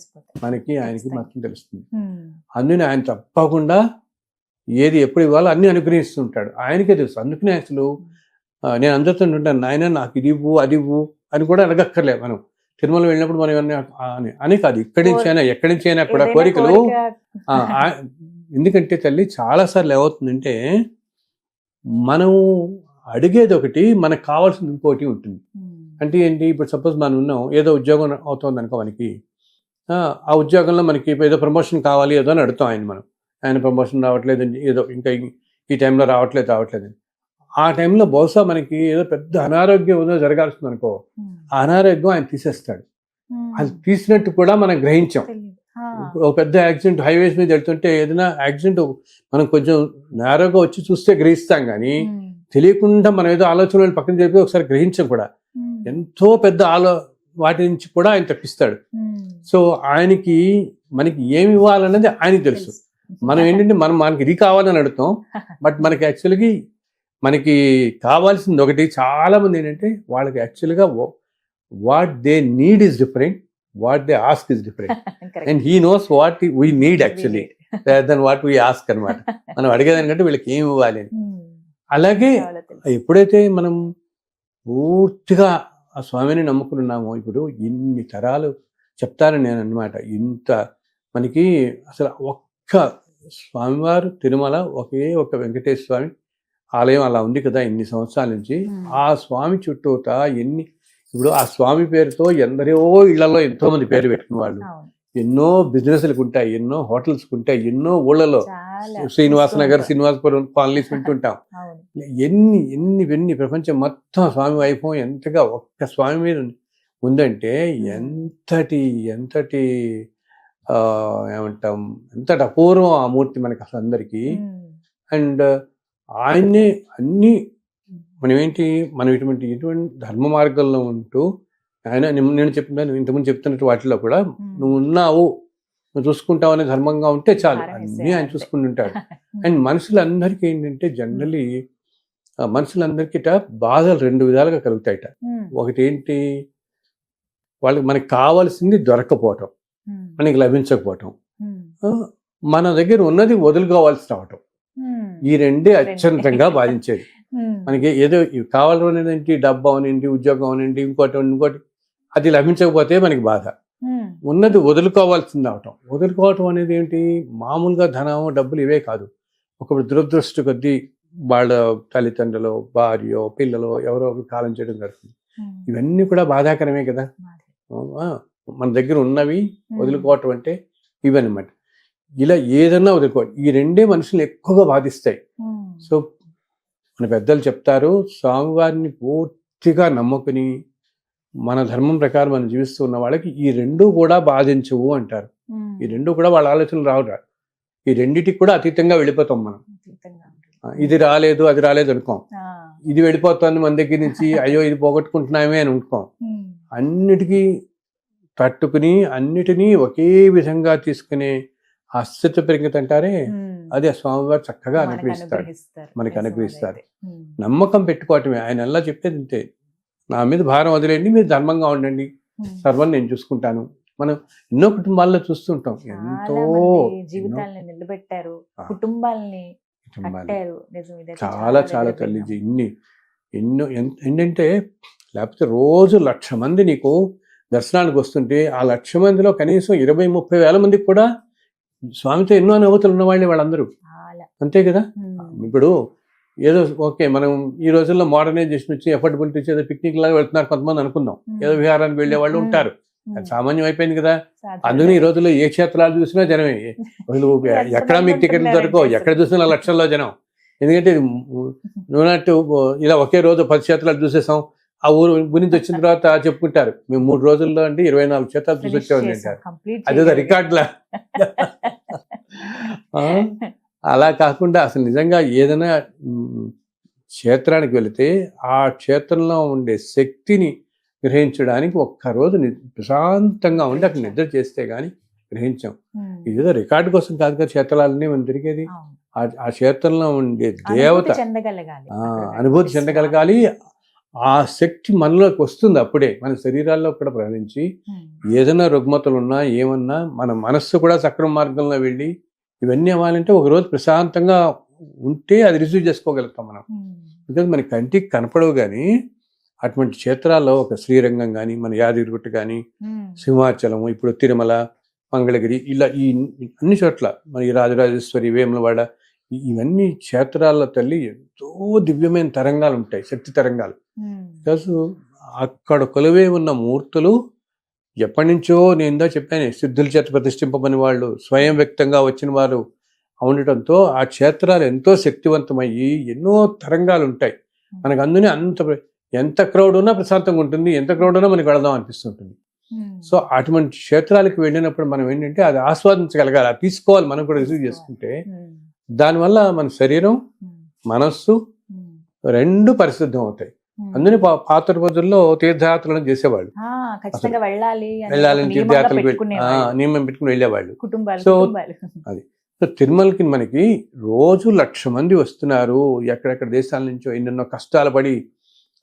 మనకి ఆయనకి మాత్రం తెలుస్తుంది. అందుకని ఆయన తప్పకుండా ఏది ఎప్పుడు ఇవ్వాలో అన్ని అనుగ్రహిస్తుంటాడు, ఆయనకే తెలుసు. అందుకనే అసలు నేను అందరితో ఉంటాను, నాయన నాకు ఇది ఇవ్వు, అది ఇవ్వు అని కూడా అడగక్కర్లే. మనం తిరుమల వెళ్ళినప్పుడు మనం ఇవన్నీ అని కాదు, ఇక్కడి నుంచి అయినా ఎక్కడి నుంచి అయినా కూడా కోరికలు. ఎందుకంటే తల్లి చాలాసార్లు ఏమవుతుందంటే మనం అడిగేది ఒకటి, మనకు కావాల్సింది ఇంకోటి ఉంటుంది. అంటే ఏంటి, ఇప్పుడు సపోజ్ మనం ఉన్నాం, ఏదో ఉద్యోగం అవుతుంది అనుకో మనకి, ఆ ఉద్యోగంలో మనకి ఏదో ప్రమోషన్ కావాలి ఏదో అని అడుగుతాం ఆయన ప్రమోషన్ రావట్లేదు, ఏదో ఇంకా ఈ టైంలో రావట్లేదు. ఆ టైంలో బహుశా మనకి ఏదో పెద్ద అనారోగ్యం ఏదో జరగాల్సింది అనుకో, ఆ అనారోగ్యం ఆయన తీసేస్తాడు. అది తీసినట్టు కూడా మనం గ్రహించాం. ఒక పెద్ద యాక్సిడెంట్ హైవేస్ మీద వెళ్తుంటే ఏదైనా యాక్సిడెంట్ మనం కొంచెం నేరోగా వచ్చి చూస్తే గ్రహిస్తాం, కానీ తెలియకుండా మనం ఏదో ఆలోచనలు పక్కన చెప్పి ఒకసారి గ్రహించాం కూడా. ఎంతో పెద్ద వాటి నుంచి కూడా ఆయన తప్పిస్తాడు. సో ఆయనకి మనకి ఏమి ఇవ్వాలన్నది ఆయనకి తెలుసు. మనం ఏంటంటే మనకి ఇది కావాలని అడుగుతాం, బట్ మనకి యాక్చువల్గా మనకి కావాల్సింది ఒకటి. చాలా మంది ఏంటంటే వాళ్ళకి యాక్చువల్గా what they need is different, what they ask is different, and he knows what we need actually than what we ask అనమాట. మనం అడిగేదానికంటే వీళ్ళకి ఏమి ఇవ్వాలి అని. అలాగే ఎప్పుడైతే మనం పూర్తిగా ఆ స్వామిని నమ్ముకున్నామో, ఇప్పుడు ఇన్ని తరాలు చెప్తానని నేను అన్నమాట. ఇంత మనకి అసలు ఒక్క స్వామివారు తిరుమల ఒకే ఒక వెంకటేశ్వర స్వామి ఆలయం అలా ఉంది కదా ఇన్ని సంవత్సరాల నుంచి. ఆ స్వామి చుట్టూత ఇప్పుడు ఆ స్వామి పేరుతో ఎందరో ఇళ్లలో ఎంతో మంది పేరు పెట్టుకున్న వాళ్ళు, ఎన్నో బిజినెస్లకు ఉంటాయి, ఎన్నో హోటల్స్కి ఉంటాయి, ఎన్నో ఊళ్ళలో శ్రీనివాస నగర్, శ్రీనివాసపురం కాలనీస్ వింటుంటాం. ఎన్ని ప్రపంచం మొత్తం స్వామి వైభవం ఎంతగా ఒక్క స్వామి మీద ఉందంటే ఎంతటి ఏమంటాం, ఎంతటి అపూర్వం ఆ మూర్తి మనకి అసలు అందరికీ. అండ్ ఆయన్నే అన్ని మనం ఇటువంటి ధర్మ మార్గంలో ఉంటూ ఆయన నేను చెప్తున్నాను ఇంతకుముందు చెప్తున్నట్టు వాటిలో కూడా నువ్వు ఉన్నావు, నువ్వు చూసుకుంటావు అనే ధర్మంగా ఉంటే చాలు, అన్నీ ఆయన చూసుకుంటుంటాడు. అండ్ మనుషులందరికీ ఏంటంటే జనరలీ మనుషులందరికీ బాధలు రెండు విధాలుగా కలుగుతాయట. ఒకటి ఏంటి, వాళ్ళకి మనకి కావాల్సింది దొరకపోవటం, మనకి లభించకపోవటం, మన దగ్గర ఉన్నది వదులుకోవాల్సి రావటం. ఈ రెండే అత్యంతంగా బాధించేది. మనకి ఏదో కావాలనేది డబ్బు అవనండి, ఉద్యోగం అవనండి, ఇంకోటి అది లభించకపోతే మనకి బాధ. ఉన్నది వదులుకోవాల్సింది అవటం. వదులుకోవటం అనేది ఏంటి, మామూలుగా ధనం డబ్బులు ఇవే కాదు. ఒకప్పుడు దురదృష్టి కొద్దీ వాళ్ళ తల్లిదండ్రులు, భార్యో, పిల్లలు ఎవరో కాలం చేయడం జరుగుతుంది. ఇవన్నీ కూడా బాధాకరమే కదా. మన దగ్గర ఉన్నవి వదులుకోవటం అంటే ఇవన్నమాట. ఇలా ఏదన్నా వదులుకోవాలి. ఈ రెండే మనుషులు ఎక్కువగా బాధిస్తాయి. సో మన పెద్దలు చెప్తారు, స్వామివారిని పూర్తిగా నమ్ముకుని మన ధర్మం ప్రకారం మనం జీవిస్తూ ఉన్న వాళ్ళకి ఈ రెండు కూడా బాధించవు అంటారు. ఈ రెండు కూడా వాళ్ళ ఆలోచనలు రావు. ఈ రెండిటికి కూడా అతీతంగా వెళ్ళిపోతాం మనం. ఇది రాలేదు అది రాలేదు అనుకోం, ఇది వెళ్ళిపోతుంది మన దగ్గర నుంచి, అయ్యో ఇది పోగొట్టుకుంటున్నామే అని అనుకోం. అన్నిటికీ తట్టుకుని అన్నిటినీ ఒకే విధంగా తీసుకునే అస్తిత్వ పరిగతి అంటారే, అది ఆ స్వామివారు చక్కగా అనుగ్రహిస్తారు, మనకి అనుగ్రహిస్తారు. నమ్మకం పెట్టుకోవటమే. ఆయన ఎలా చెప్పేది అంతే, నా మీద భారం వదిలేండి, మీరు ధర్మంగా ఉండండి, సర్వం నేను చూసుకుంటాను. మనం ఎన్నో కుటుంబాల్లో చూస్తుంటాం, ఎంతో జీవితాలను నిలబెట్టారు, కుటుంబాలని చాలా చాలా తల్లి ఎన్నో ఏంటంటే, లేకపోతే రోజు 1,00,000 మంది నీకు దర్శనానికి వస్తుంటే ఆ 1,00,000 మందిలో కనీసం 20-30 వేల మందికి కూడా స్వామితో ఎన్నో అనుభూతులు ఉన్నవాళ్ళే వాళ్ళందరూ, అంతే కదా. ఇప్పుడు ఏదో ఓకే, మనం ఈ రోజుల్లో మోడర్నైజేషన్ వచ్చి ఎఫర్డబిలిటీ ఏదో పిక్నిక్ లాగా వెళ్తున్నారు కొంతమంది అనుకుందాం, ఏదో విహారానికి వెళ్ళే వాళ్ళు ఉంటారు, అది సామాన్యం అయిపోయింది కదా. అందుకని ఈ రోజుల్లో ఏ క్షేత్రాలు చూసినా జనమే. అసలు ఎక్కడ మీకు టికెట్లు దొరకవు, ఎక్కడ చూసినా లక్షల్లో జనం. ఎందుకంటే నువ్వునట్టు ఇలా ఒకే రోజు 10 క్షేత్రాలు చూసేసాం. ఆ ఊరు గురించి వచ్చిన తర్వాత చెప్పుకుంటారు, మేము 3 రోజుల్లో అంటే 24 క్షేత్రాలు చూసి వచ్చామని అంటారు. అదేదో రికార్డులా. అలా కాకుండా అసలు నిజంగా ఏదైనా క్షేత్రానికి వెళితే ఆ క్షేత్రంలో ఉండే శక్తిని గ్రహించడానికి ఒక్కరోజు ప్రశాంతంగా ఉండి అక్కడ నిద్ర చేస్తే గానీ గ్రహించాం. ఇదేదో రికార్డు కోసం కాదు కదా క్షేత్రాలన్నీ మనం తిరిగేది. ఆ క్షేత్రంలో ఉండే దేవత అనుభూతి చెందగలగాలి. ఆ శక్తి మనలోకి వస్తుంది అప్పుడే, మన శరీరాల్లో కూడా ప్రయాణించి ఏదైనా రుగ్మతలు ఉన్నా ఏమన్నా మన మనస్సు కూడా సక్రమ మార్గంలో వెళ్ళి ఇవన్నీ అవ్వాలంటే ఒకరోజు ప్రశాంతంగా ఉంటే అది రిసీవ్ చేసుకోగలుగుతాం మనం. బికాజ్ మన కంటికి కనపడవు. కానీ అటువంటి క్షేత్రాల్లో ఒక శ్రీరంగం కానీ, మన యాదగిరిగుట్ట కానీ, సింహాచలం, ఇప్పుడు తిరుమల, మంగళగిరి, ఇలా ఈ అన్ని చోట్ల మన ఈ రాజరాజేశ్వరి, వేములవాడ, ఇవన్నీ క్షేత్రాల్లో తల్లి ఎంతో దివ్యమైన తరంగాలు ఉంటాయి, శక్తి తరంగాలు. బికాస్ అక్కడ కొలువే ఉన్న మూర్తులు ఎప్పటి నుంచో నేను ఇందా చెప్పాను, సిద్ధుల చేత ప్రతిష్ఠింపమని వాళ్ళు స్వయం వ్యక్తంగా వచ్చిన వారు ఉండటంతో ఆ క్షేత్రాలు ఎంతో శక్తివంతమయ్యి ఎన్నో తరంగాలు ఉంటాయి. మనకు అందునే ఎంత క్రౌడ్ ఉన్నా ప్రశాంతంగా ఉంటుంది, ఎంత క్రౌడ్ ఉన్నా మనకి వెళదాం అనిపిస్తుంటుంది. సో అటువంటి క్షేత్రాలకు వెళ్ళినప్పుడు మనం ఏంటంటే అది ఆస్వాదించగలగాలి, అది తీసుకోవాలి, మనం కూడా రిసీవ్ చేసుకుంటే దానివల్ల మన శరీరం, మనస్సు రెండు పరిశుద్ధం అవుతాయి. అందుకని పాత రోజుల్లో తీర్థయాత్రలను చేసేవాళ్ళు, వెళ్ళాలని తీర్థయాత్రలు నియమం పెట్టుకుని వెళ్ళేవాళ్ళు. సో అది తిరుమలకి మనకి రోజు 1,00,000 మంది వస్తున్నారు, ఎక్కడెక్కడ దేశాల నుంచో ఎన్నెన్నో కష్టాలు పడి.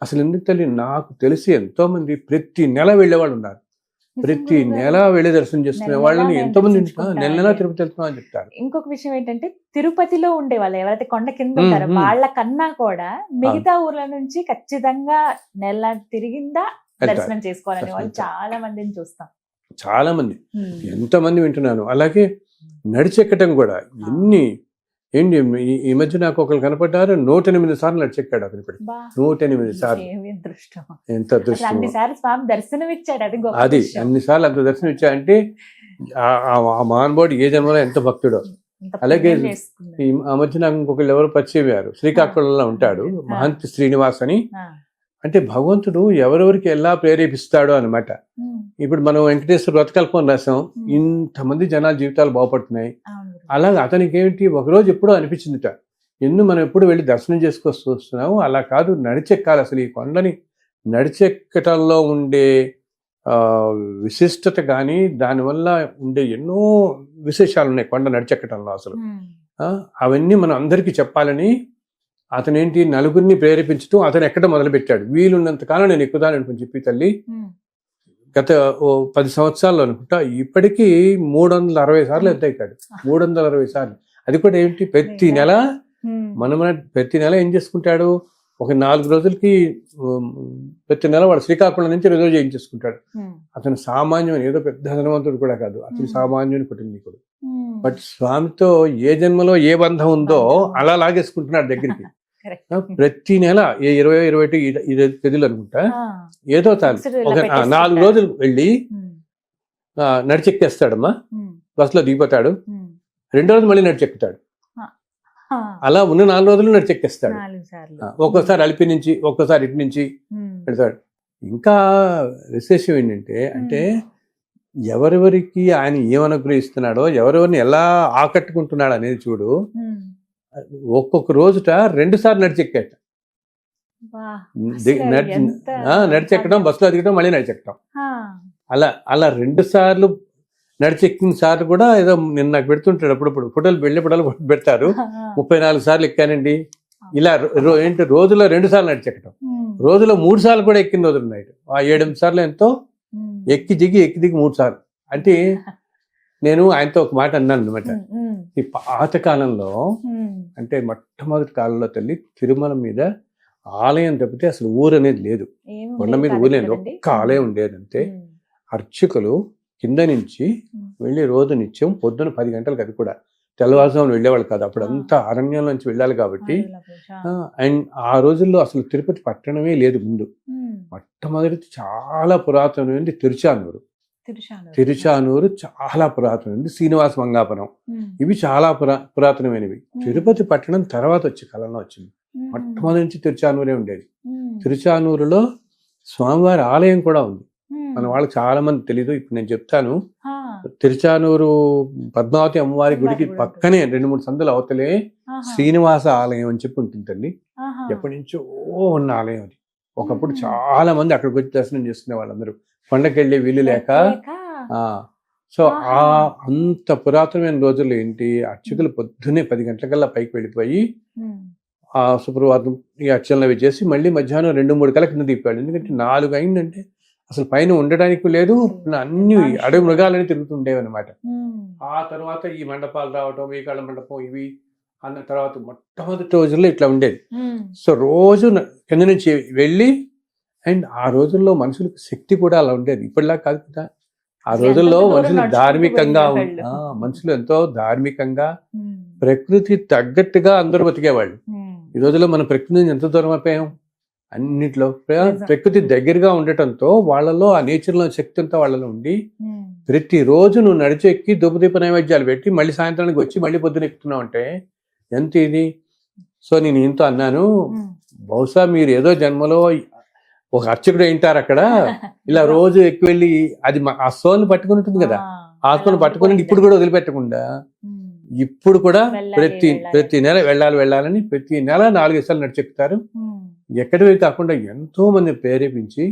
అసలు ఎందుకు తల్లి, నాకు తెలిసి ఎంతో మంది ప్రతి నెల వెళ్ళేవాళ్ళు ఉన్నారు. ప్రతి నెల వెళ్ళి దర్శనం చేసుకునే వాళ్ళని ఎంతో మంది నెల తిరుపతి వెళ్తున్నాం అని చెప్తారు. ఇంకొక విషయం ఏంటంటే, తిరుపతిలో ఉండే వాళ్ళు ఎవరైతే కొండ కింద ఉంటారో వాళ్ళ కన్నా కూడా మిగతా ఊర్ల నుంచి ఖచ్చితంగా నెల తిరిగిందా దర్శనం చేసుకోవాలని వాళ్ళు చాలా మందిని చూస్తాం. చాలా మంది, ఎంతమంది వింటున్నాను. అలాగే నడిచెక్కటం కూడా ఏంటి ఈ మధ్య నాకు ఒకరు కనపడ్డారు, 108 సార్లు నడిచెక్కాడు అతను. ఇప్పుడు 108 సార్లు, ఎంత అదృష్టం. అది అన్నిసార్లు అంత దర్శనం ఇచ్చాడంటే ఆ మహానుభావుడు ఏ జన్మలో ఎంత భక్తుడో. అలాగే ఆ మధ్య నాకు ఇంకొకళ్ళు ఎవరు పరిచయం అయ్యారు, శ్రీకాకుళంలో ఉంటాడు, మహంతి శ్రీనివాస్ అని. అంటే భగవంతుడు ఎవరెవరికి ఎలా ప్రేరేపిస్తాడో అనమాట. ఇప్పుడు మనం వెంకటేశ్వర వ్రతకల్పం రాసాం, ఇంతమంది జనాల జీవితాలు బాగుపడుతున్నాయి. అలాగే అతనికి ఏమిటి ఒకరోజు ఎప్పుడో అనిపించిందిట, మనం ఎప్పుడు వెళ్ళి దర్శనం చేసుకొస్తూ వస్తున్నాము, అలా కాదు నడిచెక్కాలి. అసలు ఈ కొండని నడిచెక్కటంలో ఉండే విశిష్టత కానీ దానివల్ల ఉండే ఎన్నో విశేషాలు ఉన్నాయి కొండ నడిచెక్కటంలో. అసలు అవన్నీ మనం అందరికీ చెప్పాలని అతనేంటి నలుగురిని ప్రేరేపించడం, అతను ఎక్కడం మొదలుపెట్టాడు. వీలున్నంత కాలం నేను ఎక్కుదాను అనుకుని చెప్పి తల్లి గత 10 సంవత్సరాల్లో అనుకుంటా ఇప్పటికీ 360 సార్లు ఎత్తెక్కాడు. 360 సార్లు. అది కూడా ఏంటి, ప్రతి నెల ప్రతి నెల ఏం చేసుకుంటాడు, ఒక 4 రోజులకి ప్రతి నెల వాడు శ్రీకాకుళం నుంచి రిజర్వ్ చేయించేసుకుంటాడు. అతను సామాన్యుని, ఏదో పెద్ద ధనవంతుడు కూడా కాదు, అతను సామాన్యుని కుటుంబీకుడు. బట్ స్వామితో ఏ జన్మలో ఏ బంధం ఉందో అలా లాగేసుకుంటున్నాడు దగ్గరికి. ప్రతి నెల 20-21 తేదీలు అనుకుంటా, ఏదో తాను ఒక 4 రోజులు వెళ్ళి నడిచెక్కేస్తాడమ్మా, బస్సులో దిగిపోతాడు, 2వ రోజు మళ్ళీ నడిచెక్కుతాడు. అలా ఉన్న 4 రోజులు నడిచెక్కేస్తాడు. ఒక్కోసారి అలిపి నుంచి, ఒక్కోసారి ఇటు నుంచి పెడతాడు. ఇంకా విశేషం ఏంటంటే, అంటే ఎవరెవరికి ఆయన ఏమనుగ్రహిస్తున్నాడో, ఎవరెవరిని ఎలా ఆకట్టుకుంటున్నాడు అనేది చూడు. ఒక్కొక్క రోజుట 2 సార్లు నడిచెక్కాట. నడిచెక్కడం, బస్సులో దిగడం, మళ్ళీ నడిచెక్కడం. అలా 2 సార్లు నడిచెక్కిన సార్లు కూడా ఏదో నిన్న నాకు పెడుతుంటాడు అప్పుడప్పుడు ఫోటోలు, వెళ్ళేపడాలు పెడతారు. 34 సార్లు ఎక్కానండి. ఇలా ఏంటి రోజులో 2 సార్లు నడిచెక్కడం, రోజులో 3 సార్లు కూడా ఎక్కిన రోజులు ఉన్నాయి. ఆ 7-8 సార్లు ఎంతో ఎక్కి దిగి 3 సార్లు. అంటే నేను ఆయనతో ఒక మాట అన్నాను అనమాట, ఈ పాత కాలంలో అంటే మొట్టమొదటి కాలంలో తల్లి తిరుమల మీద ఆలయం తప్పితే అసలు ఊరు అనేది లేదు. కొండ మీద ఊరు లేదు, ఒక్క ఆలయం ఉండేది అంతే. అర్చకులు కింద నుంచి వెళ్ళి రోజు నిత్యం పొద్దున 10 గంటలకు, అది కూడా తెల్లవారుజామున వెళ్ళేవాళ్ళు కాదు, అప్పుడు అంతా అరణ్యం నుంచి వెళ్ళాలి కాబట్టి. అండ్ ఆ రోజుల్లో అసలు తిరుపతి పట్టణమే లేదు ముందు. మొట్టమొదటి చాలా పురాతనమైనది తిరుచానూరు. తిరుచానూరు చాలా పురాతనమైనది. శ్రీనివాస మంగాపురం ఇవి చాలా పురాతనమైనవి. తిరుపతి పట్టణం తర్వాత వచ్చి కాలంలో వచ్చింది. మొట్టమొదటి నుంచి తిరుచానూరే ఉండేది. తిరుచానూరులో స్వామివారి ఆలయం కూడా ఉంది. మన వాళ్ళకి చాలా మంది తెలీదు, ఇప్పుడు నేను చెప్తాను. తిరుచానూరు పద్మావతి అమ్మవారి గుడికి పక్కనే 2-3 సందులు అవతలే శ్రీనివాస ఆలయం అని చెప్పి ఉంటుందండి. ఎప్పటి నుంచో ఉన్న ఆలయం అది. ఒకప్పుడు చాలా మంది అక్కడికి వచ్చి దర్శనం చేసుకునే వాళ్ళందరూ, కొండకెళ్ళే వీలు లేక. సో అంత పురాతనమైన రోజుల్లో ఏంటి, అర్చకులు పొద్దున్నే 10 గంటలకల్లా పైకి వెళ్ళిపోయి ఆ సుప్రభాతం ఈ అర్చనలు అవి చేసి మళ్ళీ మధ్యాహ్నం 2-3 కల్లా కింద దింపాడు. ఎందుకంటే 4 అయిందంటే అసలు పైన ఉండడానికి లేదు, అన్ని అడవి మృగాలని తిరుగుతుండేవి అనమాట. ఆ తర్వాత ఈ మండపాలు రావటం, ఈ కళ్ళ మండపం ఇవి అన్న తర్వాత మొట్టమొదటి రోజుల్లో ఇట్లా ఉండేది. సో రోజు కింద నుంచి వెళ్ళి, అండ్ ఆ రోజుల్లో మనుషులకు శక్తి కూడా అలా ఉండేది, ఇప్పటిలా కాదు కదా. ఆ రోజుల్లో మనుషులు ధార్మికంగా మనుషులు ఎంతో ధార్మికంగా ప్రకృతి తగ్గట్టుగా అందరూ బతికేవాళ్ళు. ఈ రోజుల్లో మన ప్రకృతిని ఎంత దూరం అయిపోయాం అన్నిట్లో. ప్రకృతి దగ్గరగా ఉండటంతో వాళ్ళలో ఆ నేచర్లో శక్తి అంతా వాళ్ళలో ఉండి, ప్రతిరోజు నువ్వు నడిచెక్కి ధూపదీప నైవేద్యాలు పెట్టి మళ్ళీ సాయంత్రానికి వచ్చి మళ్ళీ పొద్దున ఎక్కుతున్నావు అంటే ఎంత ఇది. సో నేను ఇంతో అన్నాను, బహుశా మీరు ఏదో జన్మలో ఒక అర్చకుడు ఏంటారు అక్కడ, ఇలా రోజు ఎక్కువ వెళ్ళి అది ఆ సోల్ని పట్టుకుని ఉంటుంది కదా, ఆత్మను పట్టుకుని ఇప్పుడు కూడా వదిలిపెట్టకుండా ఇప్పుడు కూడా ప్రతి నెల వెళ్ళాలని ప్రతి నెల 4 సార్లు నడిచెక్కుతారు. ఎక్కడివి కాకుండా ఎంతో మంది ప్రేరేపించి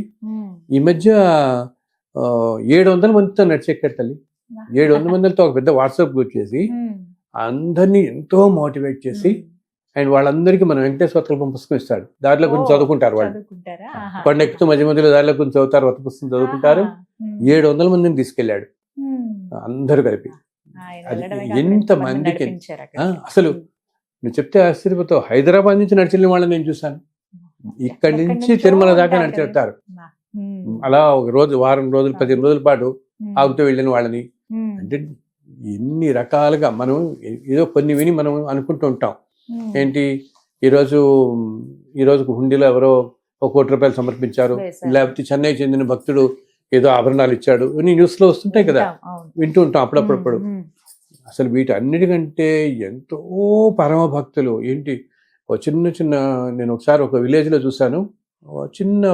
ఈ మధ్య 700 మందితో నడిచెక్కారు తల్లి. 700 మందితో ఒక పెద్ద వాట్సాప్ గ్రూప్ చేసి అందరినీ ఎంతో మోటివేట్ చేసి, అండ్ వాళ్ళందరికీ మనం వెంకటేశ్వర పుస్తకం ఇస్తాడు, దారిలో కొంచెం చదువుకుంటారు వాళ్ళు. కొండ ఎక్కుతూ మధ్య మధ్యలో దారిలో కొంచెం చదువుతారు, వత పుస్తకం చదువుకుంటారు. 700 మందిని తీసుకెళ్ళాడు అందరూ కలిపి. ఎంత మందికి అసలు నువ్వు చెప్తే ఆశ్చర్యపోతావు. హైదరాబాద్ నుంచి నడిచిన వాళ్ళని నేను చూసాను, ఇక్కడి నుంచి తిరుమల దాకా నడిచెళ్తారు. అలా ఒక రోజు, వారం రోజులు, 15 రోజుల పాటు ఆగుతూ వెళ్ళిన వాళ్ళని. అంటే ఎన్ని రకాలుగా మనం ఏదో కొన్ని విని మనం అనుకుంటూ ఉంటాం. ఏంటి ఈరోజు హుండీలో ఎవరో 1 కోటి రూపాయలు సమర్పించారు, లేకపోతే చెన్నై చెందిన భక్తుడు ఏదో ఆభరణాలు ఇచ్చాడు, న్యూస్ లో వస్తుంటాయి కదా, వింటూ ఉంటాం అప్పుడప్పుడు. అసలు వీటన్నిటికంటే ఎంతో పరమ భక్తులు ఏంటి, చిన్న నేను ఒకసారి ఒక విలేజ్ లో చూశాను. చిన్న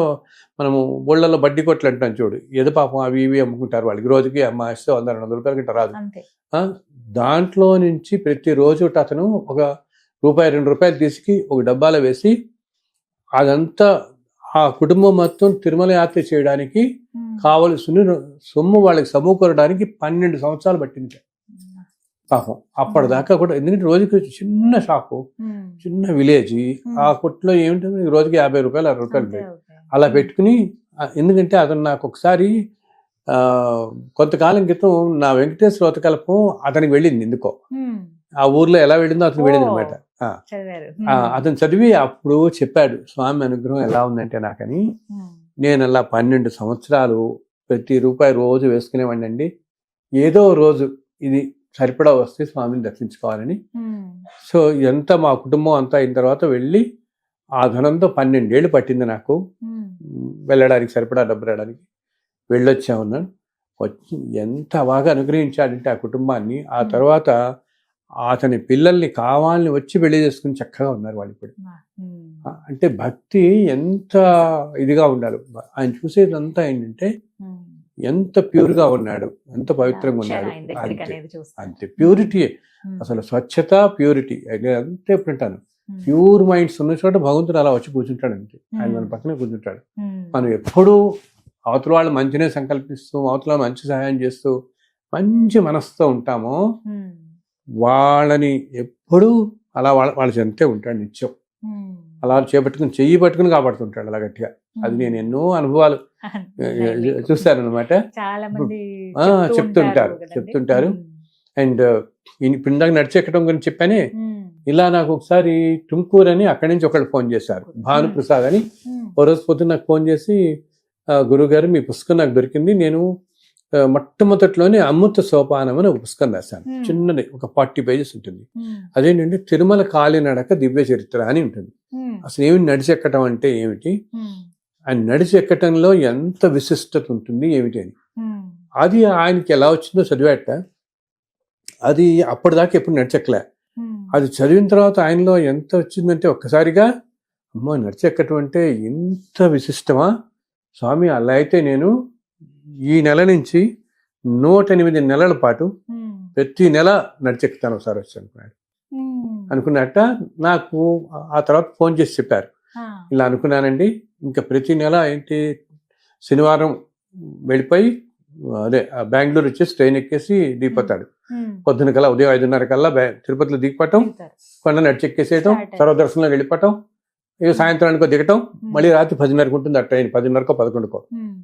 మనము బొళ్ళలో బడ్డీ కొట్లు అంటాం చూడు, ఏదో పాపం అవి ఇవి అమ్ముకుంటారు వాళ్ళకి, రోజుకి అమ్మ ఇస్తే 100-200 రూపాయల కంటే రాదు. దాంట్లో నుంచి ప్రతిరోజు అతను ఒక ₹1-2 తీసుకు ఒక డబ్బాలో వేసి అదంతా ఆ కుటుంబం మొత్తం తిరుమల యాత్ర చేయడానికి కావలసిన సొమ్ము వాళ్ళకి సమకూరడానికి 12 సంవత్సరాలు పట్టింది పాపం. అప్పటిదాకా కూడా, ఎందుకంటే రోజుకి చిన్న షాపు, చిన్న విలేజ్, ఆ కొట్లో ఏమిటంటే రోజుకి ₹50-60 అలా పెట్టుకుని. ఎందుకంటే అతను నాకు ఒకసారి కొంతకాలం క్రితం నా వెంకటేశ్వర వ్రతకల్పం అతనికి వెళ్ళింది ఎందుకో, ఆ ఊర్లో ఎలా వెళ్ళిందో అతను వెళ్ళింది అనమాట. అతను చదివి అప్పుడు చెప్పాడు, స్వామి అనుగ్రహం ఎలా ఉందంటే నాకని, నేను అలా 12 సంవత్సరాలు ప్రతి రూపాయి రోజు వేసుకునేవాడిని అండి. ఏదో రోజు ఇది సరిపడా వస్తే స్వామిని దర్శించుకోవాలని. సో ఇదంతా మా కుటుంబం అంతా అయిన తర్వాత వెళ్ళి ఆ ధనంతో 12 ఏళ్ళు పట్టింది నాకు వెళ్ళడానికి, సరిపడా డబ్బు రావడానికి. వెళ్ళొచ్చామన్నాను. వచ్చి ఎంత బాగా అనుగ్రహించాడంటే ఆ కుటుంబాన్ని. ఆ తర్వాత అతని పిల్లల్ని కావాలని వచ్చి పెళ్లి చేసుకుని చక్కగా ఉన్నారు వాళ్ళు ఇప్పుడు. అంటే భక్తి ఎంత ఇదిగా ఉండాలి. ఆయన చూసేదంతా ఏంటంటే ఎంత ప్యూర్గా ఉన్నాడు, ఎంత పవిత్రంగా ఉన్నాడు, అంతే ప్యూరిటీ. అసలు స్వచ్ఛత, ప్యూరిటీ అంతే. ఎప్పుడంటాను ప్యూర్ మైండ్స్ ఉన్న చోట భగవంతుడు అలా వచ్చి కూర్చుంటాడు అంతే. ఆయన మన పక్కనే కూర్చుంటాడు. మనం ఎప్పుడూ అవతల వాళ్ళు మంచినే సంకల్పిస్తూ, అవతల మంచి సహాయం చేస్తూ, మంచి మనసుతో ఉంటామో వాళ్ళని ఎప్పుడూ అలా వాళ్ళ చెంతే ఉంటాడు నిత్యం. అలా చేపట్టుకుని చెయ్యి పట్టుకుని కాపాడుతుంటాడు అలా గట్టిగా. అది నేను ఎన్నో అనుభవాలు చూస్తానన్నమాట. చెప్తుంటారు. అండ్ ఇప్పుడు ఇందాక నడిచెక్కడం గురించి చెప్పానే, ఇలా నాకు ఒకసారి టుమ్కూర్ అని అక్కడి నుంచి ఒకళ్ళు ఫోన్ చేశారు, భానుప్రసాద్ అని. ఓ రోజు పొద్దున్న నాకు ఫోన్ చేసి, గురుగారు మీ పుస్తకం నాకు దొరికింది, నేను మొట్టమొదటిలోనే అమృత సోపానం అని ఒక పుస్తకం రాశాను, చిన్నది, ఒక 40 పేజెస్ ఉంటుంది. అదేంటంటే తిరుమల కాలినడక దివ్య చరిత్ర అని ఉంటుంది. అసలు ఏమి నడిచెక్కటం అంటే ఏమిటి, ఆ నడిచెక్కటంలో ఎంత విశిష్టత ఉంటుంది ఏమిటి అని. అది ఆయనకి ఎలా వచ్చిందో చదివాట. అది అప్పటిదాకా ఎప్పుడు నడిచెక్కలే. అది చదివిన తర్వాత ఆయనలో ఎంత వచ్చిందంటే ఒక్కసారిగా అమ్మో నడిచెక్కటం అంటే ఇంత విశిష్టమా స్వామి, అలా అయితే నేను ఈ నెల నుంచి 108 నెలల పాటు ప్రతి నెల నడిచెక్కుతాను ఒకసారి వచ్చి అనుకున్నట్ట. నాకు ఆ తర్వాత ఫోన్ చేసి చెప్పారు, ఇలా అనుకున్నానండి, ఇంకా ప్రతి నెల ఏంటి శనివారం వెళ్ళిపోయి అదే బెంగళూరు వచ్చేసి ట్రైన్ ఎక్కేసి దిగిపోతాడు. పొద్దున కల్లా ఉదయం 5:30 కల్లా తిరుపతిలో దిగిపోవటం, కొండ నడిచెక్కేసేయటం, సర్వదర్శనంలో వెళ్ళిపోవటం, ఇక సాయంత్రానికి దిగటం, మళ్ళీ రాత్రి 10:30కు ఉంటుంది ఆ ట్రైన్, 10:30కో 11కో.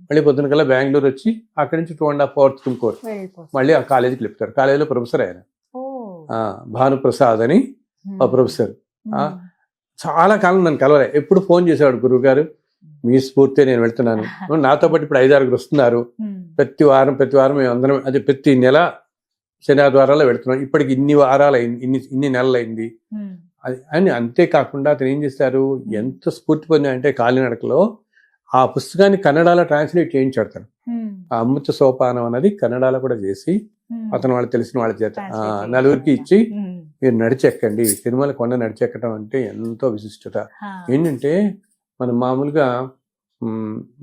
మళ్ళీ పొద్దున కల్లా బెంగళూరు వచ్చి అక్కడి నుంచి 2.5 hours తుమ్కూరు మళ్ళీ ఆ కాలేజీకి వెళ్తారు. కాలేజీలో ప్రొఫెసర్ ఆయన భానుప్రసాద్ అని ఆ ప్రొఫెసర్. చాలా కాలం నన్ను కలవలే, ఎప్పుడు ఫోన్ చేసేవాడు, గురువు గారు మీ స్ఫూర్తి నేను వెళ్తున్నాను, నాతో పాటు ఇప్పుడు 5-6 వస్తున్నారు, ప్రతి వారం మేము అందరం, అది ప్రతి నెల శని ఆదివారాల్లో వెళ్తున్నాం, ఇప్పటికి ఇన్ని వారాలు అయింది, ఇన్ని నెలలు అయింది అని. అంతేకాకుండా అతను ఏం చేశారు, ఎంత స్ఫూర్తి పొందాయంటే కాలినడకలో ఆ పుస్తకాన్ని కన్నడలో ట్రాన్స్లేట్ చేయించాడు తను. ఆ అమృత సోపానం అనేది కన్నడలో కూడా చేసి అతను వాళ్ళు తెలిసిన వాళ్ళ చేత నలుగురికి ఇచ్చి మీరు నడిచెక్కండి, తిరుమల కొండ నడిచెక్కడం అంటే ఎంతో విశిష్టత. ఏంటంటే మనం మామూలుగా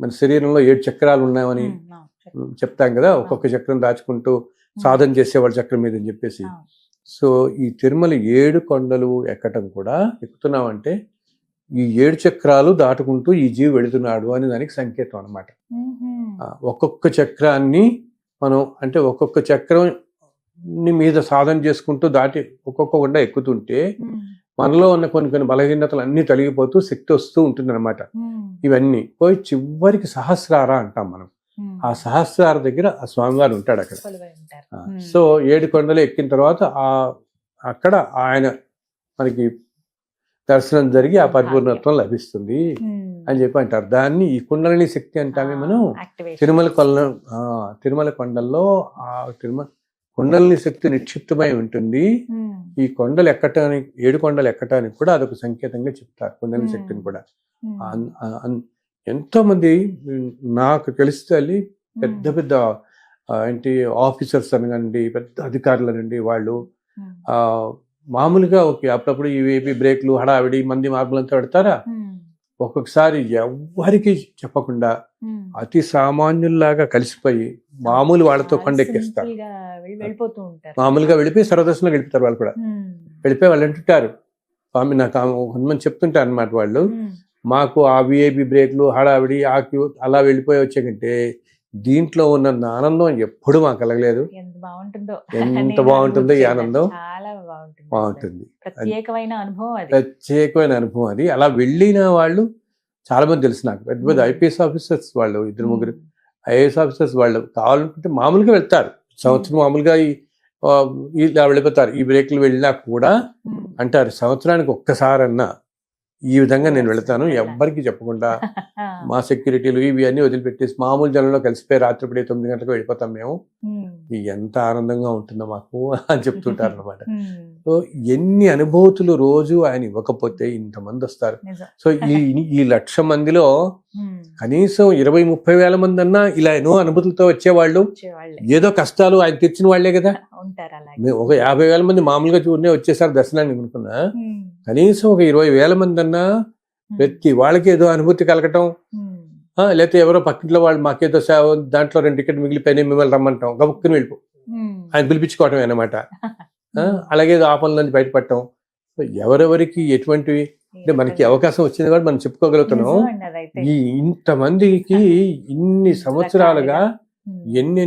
మన శరీరంలో 7 చక్రాలు ఉన్నాయని చెప్తాం కదా, ఒక్కొక్క చక్రం దాచుకుంటూ సాధన చేసేవాళ్ళ చక్రం మీద అని చెప్పేసి. సో ఈ తిరుమల 7 కొండలు ఎక్కటం కూడా, ఎక్కుతున్నామంటే ఈ 7 చక్రాలు దాటుకుంటూ ఈ జీవి వెళుతున్నాడు అని దానికి సంకేతం అన్నమాట. ఒక్కొక్క చక్రాన్ని మనం అంటే ఒక్కొక్క చక్రం మీద సాధన చేసుకుంటూ దాటి ఒక్కొక్క కొండ ఎక్కుతుంటే మనలో ఉన్న కొన్ని బలహీనతలు అన్ని తొలగిపోతూ శక్తి వస్తూ ఉంటుంది అనమాట. ఇవన్నీ పోయి చివరికి సహస్రార అంటాం మనం. ఆ సహస్రార దగ్గర ఆ స్వామివారు ఉంటాడు అక్కడ. సో 7 కొండలు ఎక్కిన తర్వాత అక్కడ ఆయన మనకి దర్శనం జరిగి ఆ పరిపూర్ణత్వం లభిస్తుంది అని చెప్పి అంటారు. దాన్ని ఈ కుండలిని శక్తి అంటామే మనం. తిరుమల కొండల్లో ఆ కుండలిని శక్తి నిక్షిప్తమై ఉంటుంది. ఈ కొండలు ఎక్కటానికి 7 కొండలు ఎక్కటానికి కూడా అదొక సంకేతంగా చెప్తారు కుండలిని శక్తిని కూడా. ఎంతో మంది నాకు తెలిస్తే పెద్ద ఏంటి ఆఫీసర్స్ అనగానండి, పెద్ద అధికారులు అనండి, వాళ్ళు మామూలుగా ఓకే అప్పుడప్పుడు ఇవి బ్రేక్లు హడావిడి మంది మార్పులంతా పెడతారా, ఒక్కొక్కసారి ఎవ్వరికి చెప్పకుండా అతి సామాన్యుల్లాగా కలిసిపోయి మామూలు వాళ్ళతో కొండెక్కేస్తారు. మామూలుగా వెళ్ళిపోయి సర్వదర్శనం గడిపుతారు. వాళ్ళు కూడా వెళ్ళిపోయి వాళ్ళు అంటుంటారు, స్వామి నాకు కొంతమంది చెప్తుంటారు అనమాట, వాళ్ళు మాకు ఆ విఐపి బ్రేక్లు హడావిడి ఆ క్యూ అలా వెళ్ళిపోయి వచ్చే కంటే దీంట్లో ఉన్న ఆనందం ఎప్పుడు మాకు కలగలేదు. ఎంత బాగుంటుందో ఈ ఆనందం, బాగుంటుంది. ప్రత్యేకమైన అనుభవం అది. అలా వెళ్ళిన వాళ్ళు చాలా మంది తెలుసు నాకు. పెద్ద ఐపీఎస్ ఆఫీసర్స్ వాళ్ళు 2-3 ఐఏఎస్ ఆఫీసర్స్ వాళ్ళు కావాలనుకుంటే మామూలుగా వెళ్తారు, సంవత్సరం మామూలుగా ఇలా వెళ్ళిపోతారు. ఈ బ్రేక్లు వెళ్ళినా కూడా అంటారు, సంవత్సరానికి ఒక్కసారన్నా ఈ విధంగా నేను వెళతాను, ఎవ్వరికి చెప్పకుండా మా సెక్యూరిటీలు ఇవి అన్ని వదిలిపెట్టేసి మామూలు జనంలో కలిసిపోయి రాత్రిపడే 9 గంటలకు వెళ్ళిపోతాం మేము, ఎంత ఆనందంగా ఉంటుందో మాకు అని చెప్తుంటారు అనమాట. సో ఎన్ని అనుభూతులు రోజు ఆయన ఇవ్వకపోతే ఇంతమంది వస్తారు. సో ఈ 1,00,000 మందిలో కనీసం 20-30 వేల మంది అన్నా ఇలా ఎన్నో అనుభూతులతో వచ్చేవాళ్ళు, ఏదో కష్టాలు ఆయన తీర్చిన వాళ్లే కదా. ఒక 50,000 మంది మామూలుగా చూడనే వచ్చేసారు దర్శనానికి అనుకున్నా, కనీసం ఒక 20,000 మంది అన్నా ప్రతి వాళ్ళకి ఏదో అనుభూతి కలగటం, లేకపోతే ఎవరో పక్కింట్లో వాళ్ళు మాకేదో దాంట్లో 2 టికెట్ మిగిలిపోయినాయి మిమ్మల్ని రమ్మంటాం, గబుక్కుని వెళ్ళిపో ఆయన పిలిపించుకోవటం అన్నమాట. అలాగే ఆపనలోంచి బయటపడటం. ఎవరెవరికి ఎటువంటివి అంటే మనకి అవకాశం వచ్చింది కూడా మనం చెప్పుకోగలుగుతున్నాం. ఇంతమందికి ఇన్ని సంవత్సరాలుగా ఎన్ని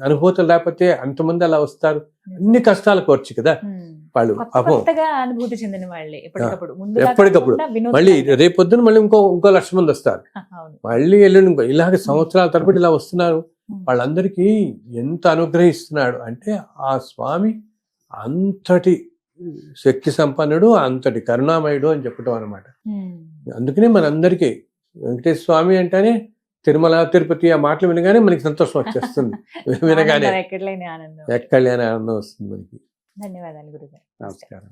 అనుభూతులు లేకపోతే అంతమంది అలా వస్తారు. అన్ని కష్టాలు కోర్చి కదా వాళ్ళు అనుభూతి చెందిన వాళ్ళే ఎప్పటికప్పుడు. మళ్ళీ రేపొద్దున మళ్ళీ ఇంకో 1,00,000 మంది వస్తారు, మళ్ళీ ఎల్లుండి ఇలాగ సంవత్సరాల తరబడి ఇలా వస్తున్నారు. వాళ్ళందరికీ ఎంత అనుగ్రహిస్తున్నాడు అంటే ఆ స్వామి అంతటి శక్తి సంపన్నుడు, అంతటి కరుణామయుడు అని చెప్పటం అనమాట. అందుకనే మనందరికీ వెంకటేశ్వర స్వామి అంటేనే తిరుమల తిరుపతి ఆ మాటలు వినగానే మనకి సంతోషం వచ్చేస్తుంది. వినగానే ఎక్కడలేని ఆనందం వస్తుంది మనకి. ధన్యవాదాలు గురుగారు. నమస్కారం.